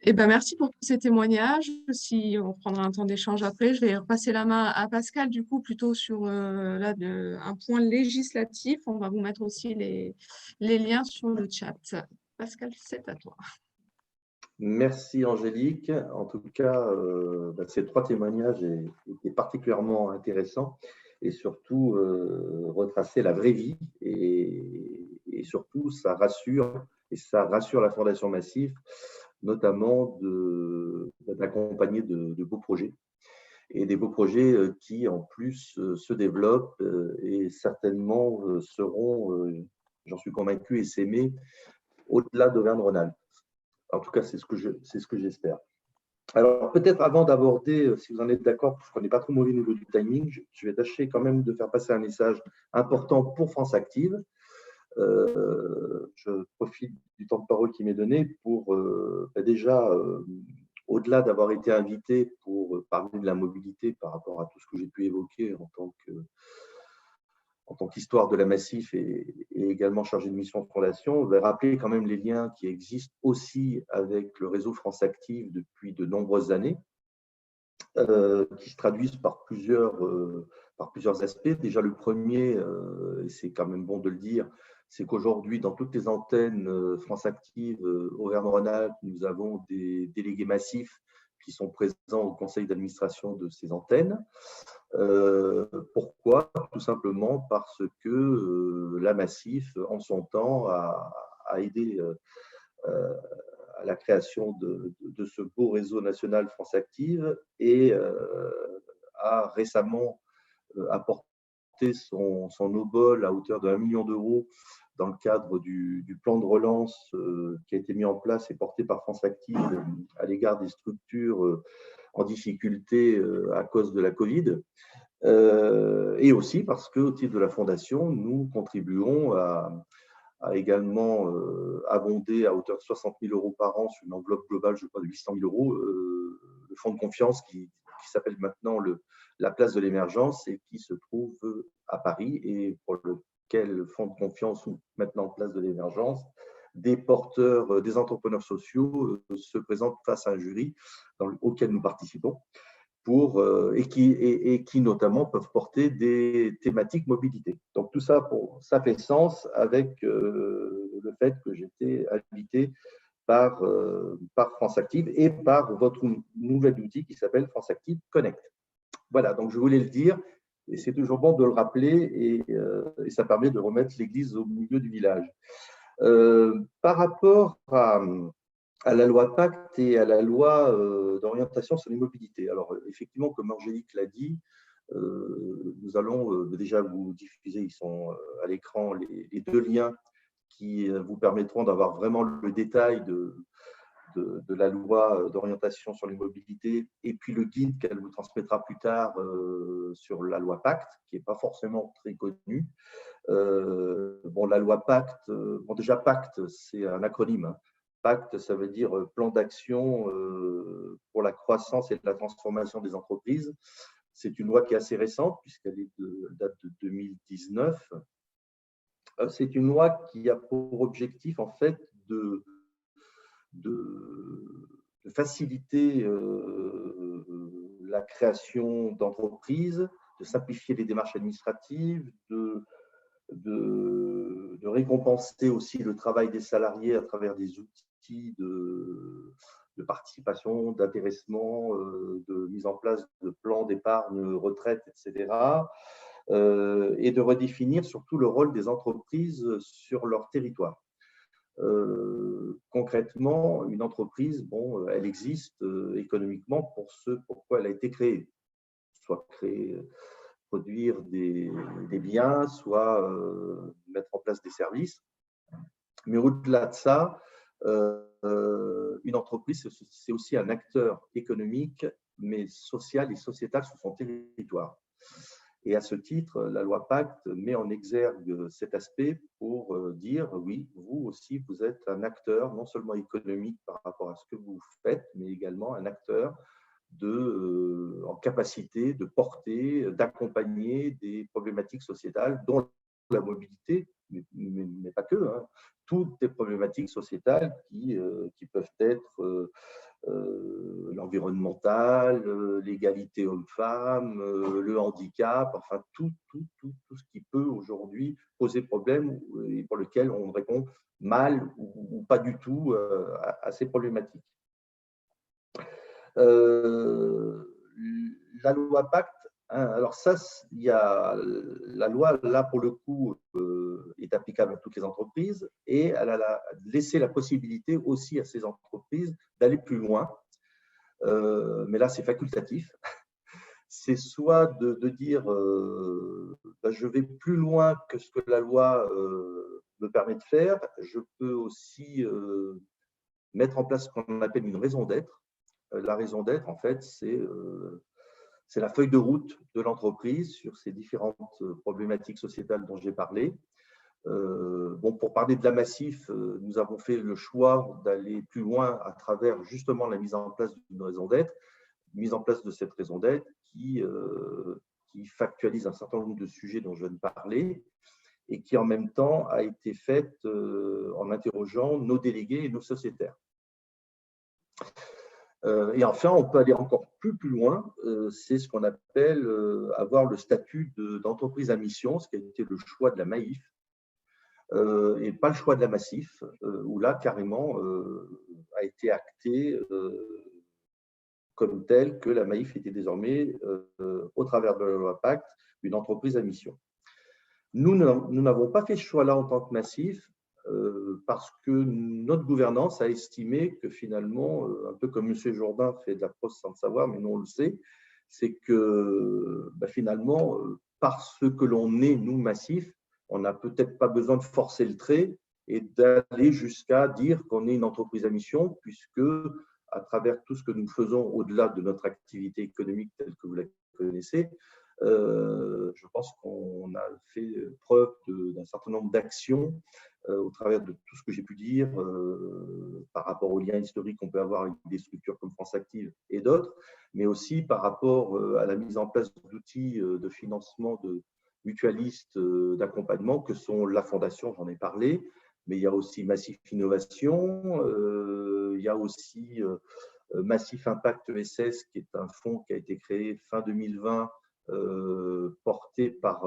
Et merci pour tous ces témoignages. Si on prendra un temps d'échange après, je vais repasser la main à Pascal, du coup, plutôt sur un point législatif. On va vous mettre aussi les liens sur le chat. Pascal, c'est à toi. Merci Angélique. En tout cas, ces 3 témoignages étaient particulièrement intéressants et surtout retracer la vraie vie et surtout ça rassure la Fondation Massif, notamment d'accompagner de beaux projets et des beaux projets qui en plus se développent et certainement seront, j'en suis convaincu, essaimés au-delà d'Auvergne-Rhône-Alpes. En tout cas, c'est ce que j'espère. Alors, peut-être avant d'aborder, si vous en êtes d'accord, parce qu'on n'est pas trop mauvais au niveau du timing, je vais tâcher quand même de faire passer un message important pour France Active. Je profite du temps de parole qui m'est donné pour déjà, au-delà d'avoir été invité pour parler de la mobilité par rapport à tout ce que j'ai pu évoquer en tant qu'histoire de la Massif et également chargé de mission de fondation, on va rappeler quand même les liens qui existent aussi avec le réseau France Active depuis de nombreuses années, qui se traduisent par plusieurs aspects. Déjà, le premier, et c'est quand même bon de le dire, c'est qu'aujourd'hui, dans toutes les antennes France Active, Auvergne-Rhône-Alpes, nous avons des délégués massifs qui sont présents au conseil d'administration de ces antennes. Pourquoi? Tout simplement parce que la Massif, en son temps, a aidé à la création de ce beau réseau national France Active et a récemment apporté son obol à hauteur de 1 million d'euros dans le cadre du plan de relance qui a été mis en place et porté par France Active à l'égard des structures en difficulté à cause de la Covid. Et aussi parce qu'au titre de la Fondation, nous contribuons à également abonder à hauteur de 60 000 euros par an sur une enveloppe globale, je crois, de 800 000 euros, le fonds de confiance qui s'appelle maintenant la place de l'émergence et qui se trouve à Paris et pour lequel le fonds de confiance ou maintenant place de l'émergence, des porteurs, des entrepreneurs sociaux se présentent face à un jury auquel nous participons. Et qui notamment peuvent porter des thématiques mobilité. Donc tout ça, ça fait sens avec le fait que j'étais invité par France Active et par votre nouvel outil qui s'appelle France Active Connect. Voilà, donc je voulais le dire, et c'est toujours bon de le rappeler, et ça permet de remettre l'église au milieu du village. Par rapport à la loi Pacte et à la loi d'orientation sur les mobilités. Alors, effectivement, comme Angélique l'a dit, nous allons déjà vous diffuser, ils sont à l'écran, les 2 liens qui vous permettront d'avoir vraiment le détail de la loi d'orientation sur les mobilités et puis le guide qu'elle vous transmettra plus tard sur la loi Pacte, qui n'est pas forcément très connue. La loi Pacte, déjà Pacte, c'est un acronyme. Hein. Pacte, ça veut dire plan d'action pour la croissance et la transformation des entreprises. C'est une loi qui est assez récente puisqu'elle date de 2019. C'est une loi qui a pour objectif en fait de faciliter la création d'entreprises, de simplifier les démarches administratives, de récompenser aussi le travail des salariés à travers des outils de participation, d'intéressement, de mise en place de plans d'épargne retraite, etc. Et de redéfinir surtout le rôle des entreprises sur leur territoire. Concrètement, une entreprise, elle existe économiquement pour ce pourquoi elle a été créée, soit créée produire des biens, soit mettre en place des services. Mais au-delà de ça, une entreprise, c'est aussi un acteur économique, mais social et sociétal sur son territoire. Et à ce titre, la loi Pacte met en exergue cet aspect pour dire, oui, vous aussi, vous êtes un acteur non seulement économique par rapport à ce que vous faites, mais également un acteur en capacité de porter, d'accompagner des problématiques sociétales, dont la mobilité, mais pas que, hein, toutes les problématiques sociétales qui peuvent être l'environnemental, l'égalité homme-femme, le handicap, enfin tout ce qui peut aujourd'hui poser problème et pour lequel on répond mal ou pas du tout à ces problématiques. La loi Pacte, hein, alors ça, il y a la loi, là pour le coup, est applicable à toutes les entreprises et elle a laissé la possibilité aussi à ces entreprises d'aller plus loin. Mais là, c'est facultatif. C'est soit de dire je vais plus loin que ce que la loi me permet de faire. Je peux aussi mettre en place ce qu'on appelle une raison d'être. La raison d'être, en fait, c'est la feuille de route de l'entreprise sur ces différentes problématiques sociétales dont j'ai parlé. Pour parler de la Massif, nous avons fait le choix d'aller plus loin à travers justement la mise en place d'une raison d'être, mise en place de cette raison d'être qui factualise un certain nombre de sujets dont je viens de parler et qui en même temps a été faite en interrogeant nos délégués et nos sociétaires. Et enfin, on peut aller encore plus loin, c'est ce qu'on appelle avoir le statut d'entreprise à mission, ce qui a été le choix de la Maïf, et pas le choix de la Massif, où là, carrément, a été acté comme tel que la Maïf était désormais, au travers de la loi Pacte, une entreprise à mission. Nous n'avons pas fait ce choix-là en tant que Massif, parce que notre gouvernance a estimé que finalement, un peu comme M. Jourdain fait de la prose sans le savoir, mais nous on le sait, c'est que finalement, parce que l'on est, nous, Massif, on n'a peut-être pas besoin de forcer le trait et d'aller jusqu'à dire qu'on est une entreprise à mission, puisque à travers tout ce que nous faisons au-delà de notre activité économique telle que vous la connaissez, je pense qu'on a fait preuve d'un certain nombre d'actions au travers de tout ce que j'ai pu dire par rapport aux liens historiques qu'on peut avoir avec des structures comme France Active et d'autres, mais aussi par rapport à la mise en place d'outils de financement de mutualistes d'accompagnement que sont la Fondation, j'en ai parlé, mais il y a aussi Massif Innovation, il y a aussi Massif Impact ESS, qui est un fonds qui a été créé fin 2020, porté par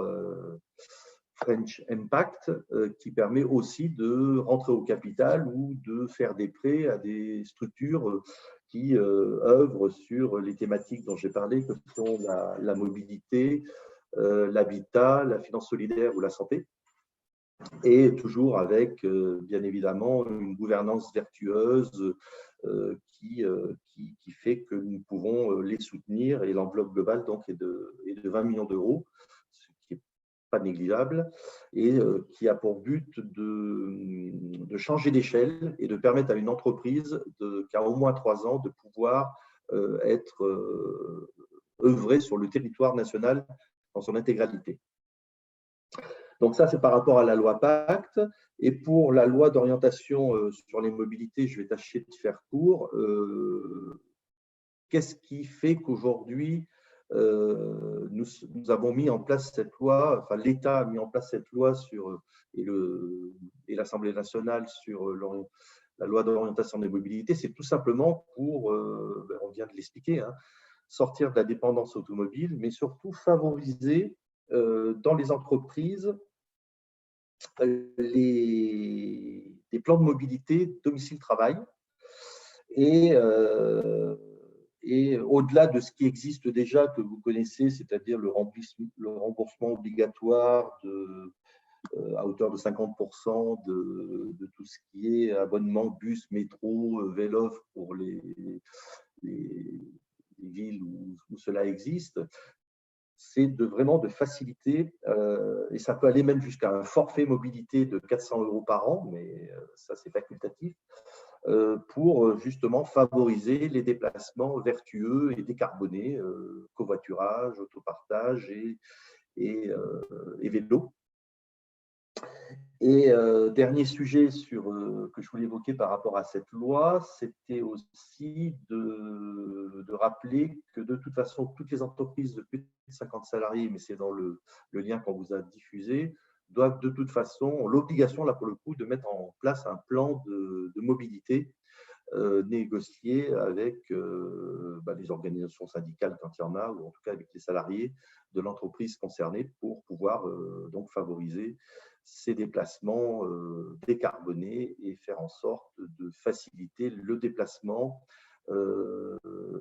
French Impact, qui permet aussi de rentrer au capital ou de faire des prêts à des structures qui œuvrent sur les thématiques dont j'ai parlé, que sont la mobilité, l'habitat, la finance solidaire ou la santé, et toujours avec, bien évidemment, une gouvernance vertueuse qui fait que nous pouvons les soutenir, et l'enveloppe globale donc est de 20 millions d'euros, ce qui n'est pas négligeable, et qui a pour but de changer d'échelle et de permettre à une entreprise qui a au moins 3 ans de pouvoir œuvrer sur le territoire national dans son intégralité. Donc ça, c'est par rapport à la loi Pacte. Et pour la loi d'orientation sur les mobilités, je vais tâcher de faire court. Qu'est-ce qui fait qu'aujourd'hui, nous avons mis en place cette loi, enfin l'État a mis en place cette loi et l'Assemblée nationale sur la loi d'orientation des mobilités? C'est tout simplement pour, on vient de l'expliquer, hein, sortir de la dépendance automobile, mais surtout favoriser dans les entreprises des plans de mobilité domicile-travail et au-delà de ce qui existe déjà, que vous connaissez, c'est-à-dire le remboursement obligatoire à hauteur de 50% de tout ce qui est abonnement bus, métro, vélo pour les villes où cela existe. c'est vraiment de faciliter, et ça peut aller même jusqu'à un forfait mobilité de 400 € par an, mais ça c'est facultatif, pour justement favoriser les déplacements vertueux et décarbonés, covoiturage, autopartage et vélo. Et dernier sujet que je voulais évoquer par rapport à cette loi, c'était aussi de rappeler que de toute façon, toutes les entreprises de plus de 50 salariés, mais c'est dans le lien qu'on vous a diffusé, doivent de toute façon, ont l'obligation, là pour le coup, de mettre en place un plan de mobilité négocié avec les organisations syndicales quand il y en a, ou en tout cas avec les salariés de l'entreprise concernée pour pouvoir donc favoriser ces déplacements décarbonés et faire en sorte de faciliter le déplacement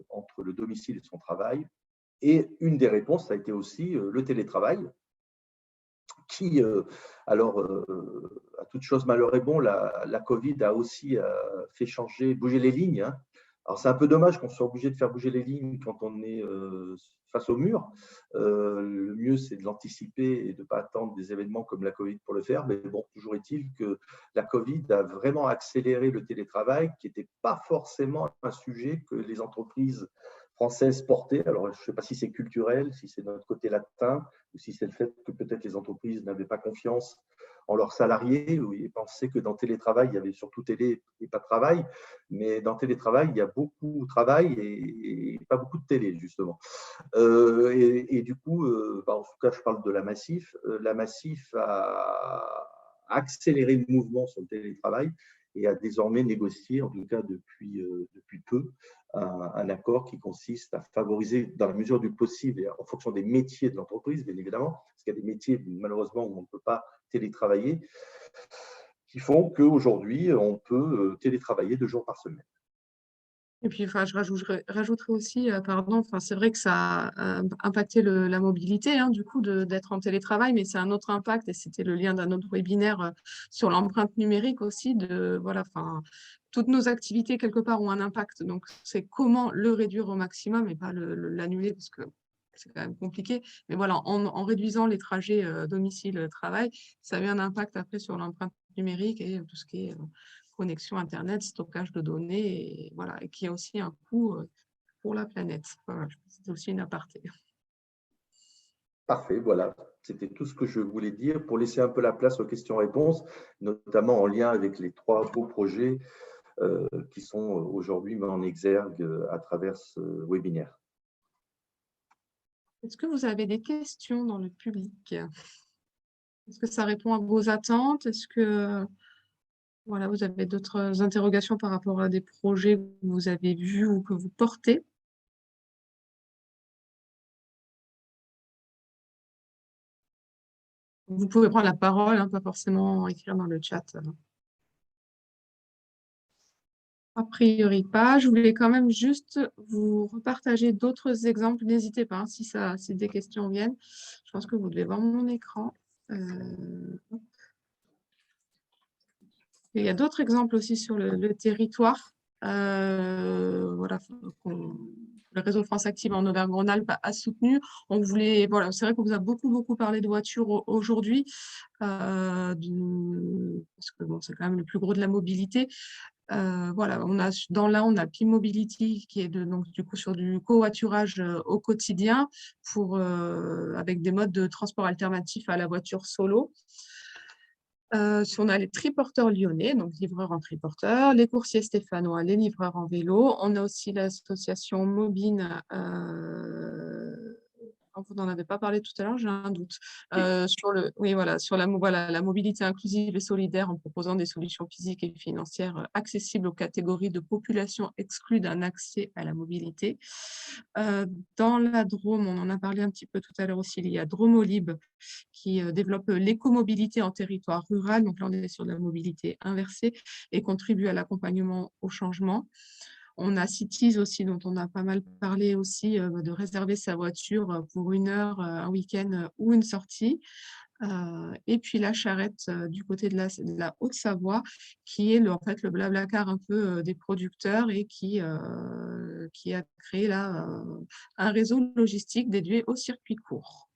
entre le domicile et son travail. Et une des réponses, ça a été aussi le télétravail, qui, à toute chose malheur est bon, la Covid a aussi fait bouger les lignes. Hein. Alors, c'est un peu dommage qu'on soit obligé de faire bouger les lignes quand on est face au mur. Le mieux, c'est de l'anticiper et de ne pas attendre des événements comme la Covid pour le faire. Mais bon, toujours est-il que la Covid a vraiment accéléré le télétravail, qui n'était pas forcément un sujet que les entreprises françaises portaient. Alors, je ne sais pas si c'est culturel, si c'est notre côté latin, ou si c'est le fait que peut-être les entreprises n'avaient pas confiance en leurs salariés, ou ils pensaient que dans télétravail, il y avait surtout télé et pas de travail. Mais dans télétravail, il y a beaucoup de travail et pas beaucoup de télé, justement. Et du coup, en tout cas, je parle de la Massif. La Massif a accéléré le mouvement sur le télétravail et a désormais négocié, en tout cas depuis peu, un accord qui consiste à favoriser, dans la mesure du possible, et en fonction des métiers de l'entreprise, bien évidemment, parce qu'il y a des métiers, malheureusement, où on ne peut pas télétravailler, qui font qu'aujourd'hui, on peut télétravailler 2 jours par semaine. Et puis, enfin, je rajouterais aussi, c'est vrai que ça a impacté la mobilité, hein, du coup, d'être en télétravail, mais c'est un autre impact, et c'était le lien d'un autre webinaire sur l'empreinte numérique aussi, toutes nos activités, quelque part, ont un impact. Donc, c'est comment le réduire au maximum et pas l'annuler, parce que c'est quand même compliqué. Mais voilà, en réduisant les trajets domicile-travail, ça avait un impact après sur l'empreinte numérique et tout ce qui est connexion Internet, stockage de données, et voilà, et qui a aussi un coût pour la planète. Voilà, c'est aussi une aparté. Parfait, voilà. C'était tout ce que je voulais dire pour laisser un peu la place aux questions-réponses, notamment en lien avec les 3 beaux projets qui sont aujourd'hui mis en exergue à travers ce webinaire. Est-ce que vous avez des questions dans le public? Est-ce que ça répond à vos attentes? Est-ce que voilà, vous avez d'autres interrogations par rapport à des projets que vous avez vus ou que vous portez? Vous pouvez prendre la parole, hein, pas forcément écrire dans le chat. A priori pas. Je voulais quand même juste vous repartager d'autres exemples. N'hésitez pas, hein, si des questions viennent. Je pense que vous devez voir mon écran. Il y a d'autres exemples aussi sur le territoire. Voilà, le réseau France Active en Auvergne-Rhône-Alpes a soutenu. On voulait, voilà, c'est vrai qu'on vous a beaucoup parlé de voitures aujourd'hui, parce que bon, c'est quand même le plus gros de la mobilité. Voilà, on a P-Mobility qui est donc du coup sur du covoiturage au quotidien avec des modes de transport alternatifs à la voiture solo. On a les triporteurs lyonnais, donc livreurs en triporteur, les coursiers stéphanois, les livreurs en vélo. On a aussi l'association Mobine, vous n'en avez pas parlé tout à l'heure, j'ai un doute, sur la mobilité inclusive et solidaire en proposant des solutions physiques et financières accessibles aux catégories de population exclues d'un accès à la mobilité. Dans la Drôme, on en a parlé un petit peu tout à l'heure aussi, il y a Dromolib qui développe l'écomobilité en territoire rural. Donc là, on est sur de la mobilité inversée et contribue à l'accompagnement au changement. On a Cities aussi, dont on a pas mal parlé aussi, de réserver sa voiture pour 1 heure, un week-end ou une sortie. Et puis la charrette du côté de la Haute-Savoie, qui est en fait le Blablacar un peu des producteurs et qui a créé là un réseau logistique dédié au circuit court.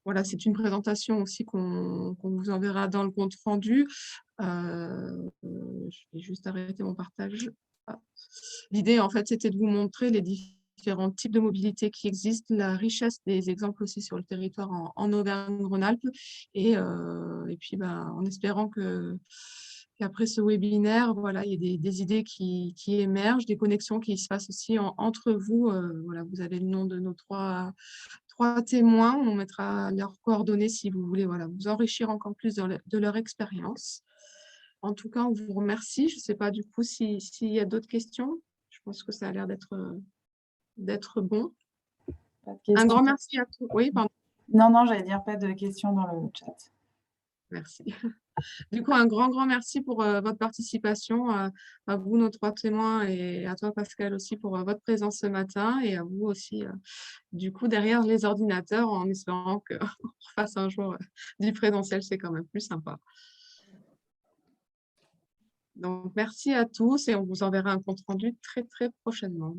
Voilà, c'est une présentation aussi qu'on vous enverra dans le compte rendu. Je vais juste arrêter mon partage. L'idée, en fait, c'était de vous montrer les différents types de mobilité qui existent, la richesse des exemples aussi sur le territoire en Auvergne-Rhône-Alpes, et puis en espérant qu'après ce webinaire, voilà, il y ait des idées qui émergent, des connexions qui se fassent aussi entre vous. Voilà, vous avez le nom de nos trois témoins, on mettra leurs coordonnées si vous voulez, voilà, vous enrichir encore plus de leur expérience. En tout cas, on vous remercie. Je ne sais pas du coup s'il y a d'autres questions. Je pense que ça a l'air d'être bon. Un grand merci à tous. Oui, pardon. Non, j'allais dire pas de questions dans le chat. Merci. Du coup, un grand merci pour votre participation, à vous, nos trois témoins, et à toi, Pascal, aussi, pour votre présence ce matin, et à vous aussi, du coup, derrière les ordinateurs, en espérant qu'on refasse un jour du présentiel, c'est quand même plus sympa. Donc, merci à tous, et on vous enverra un compte rendu très, très prochainement.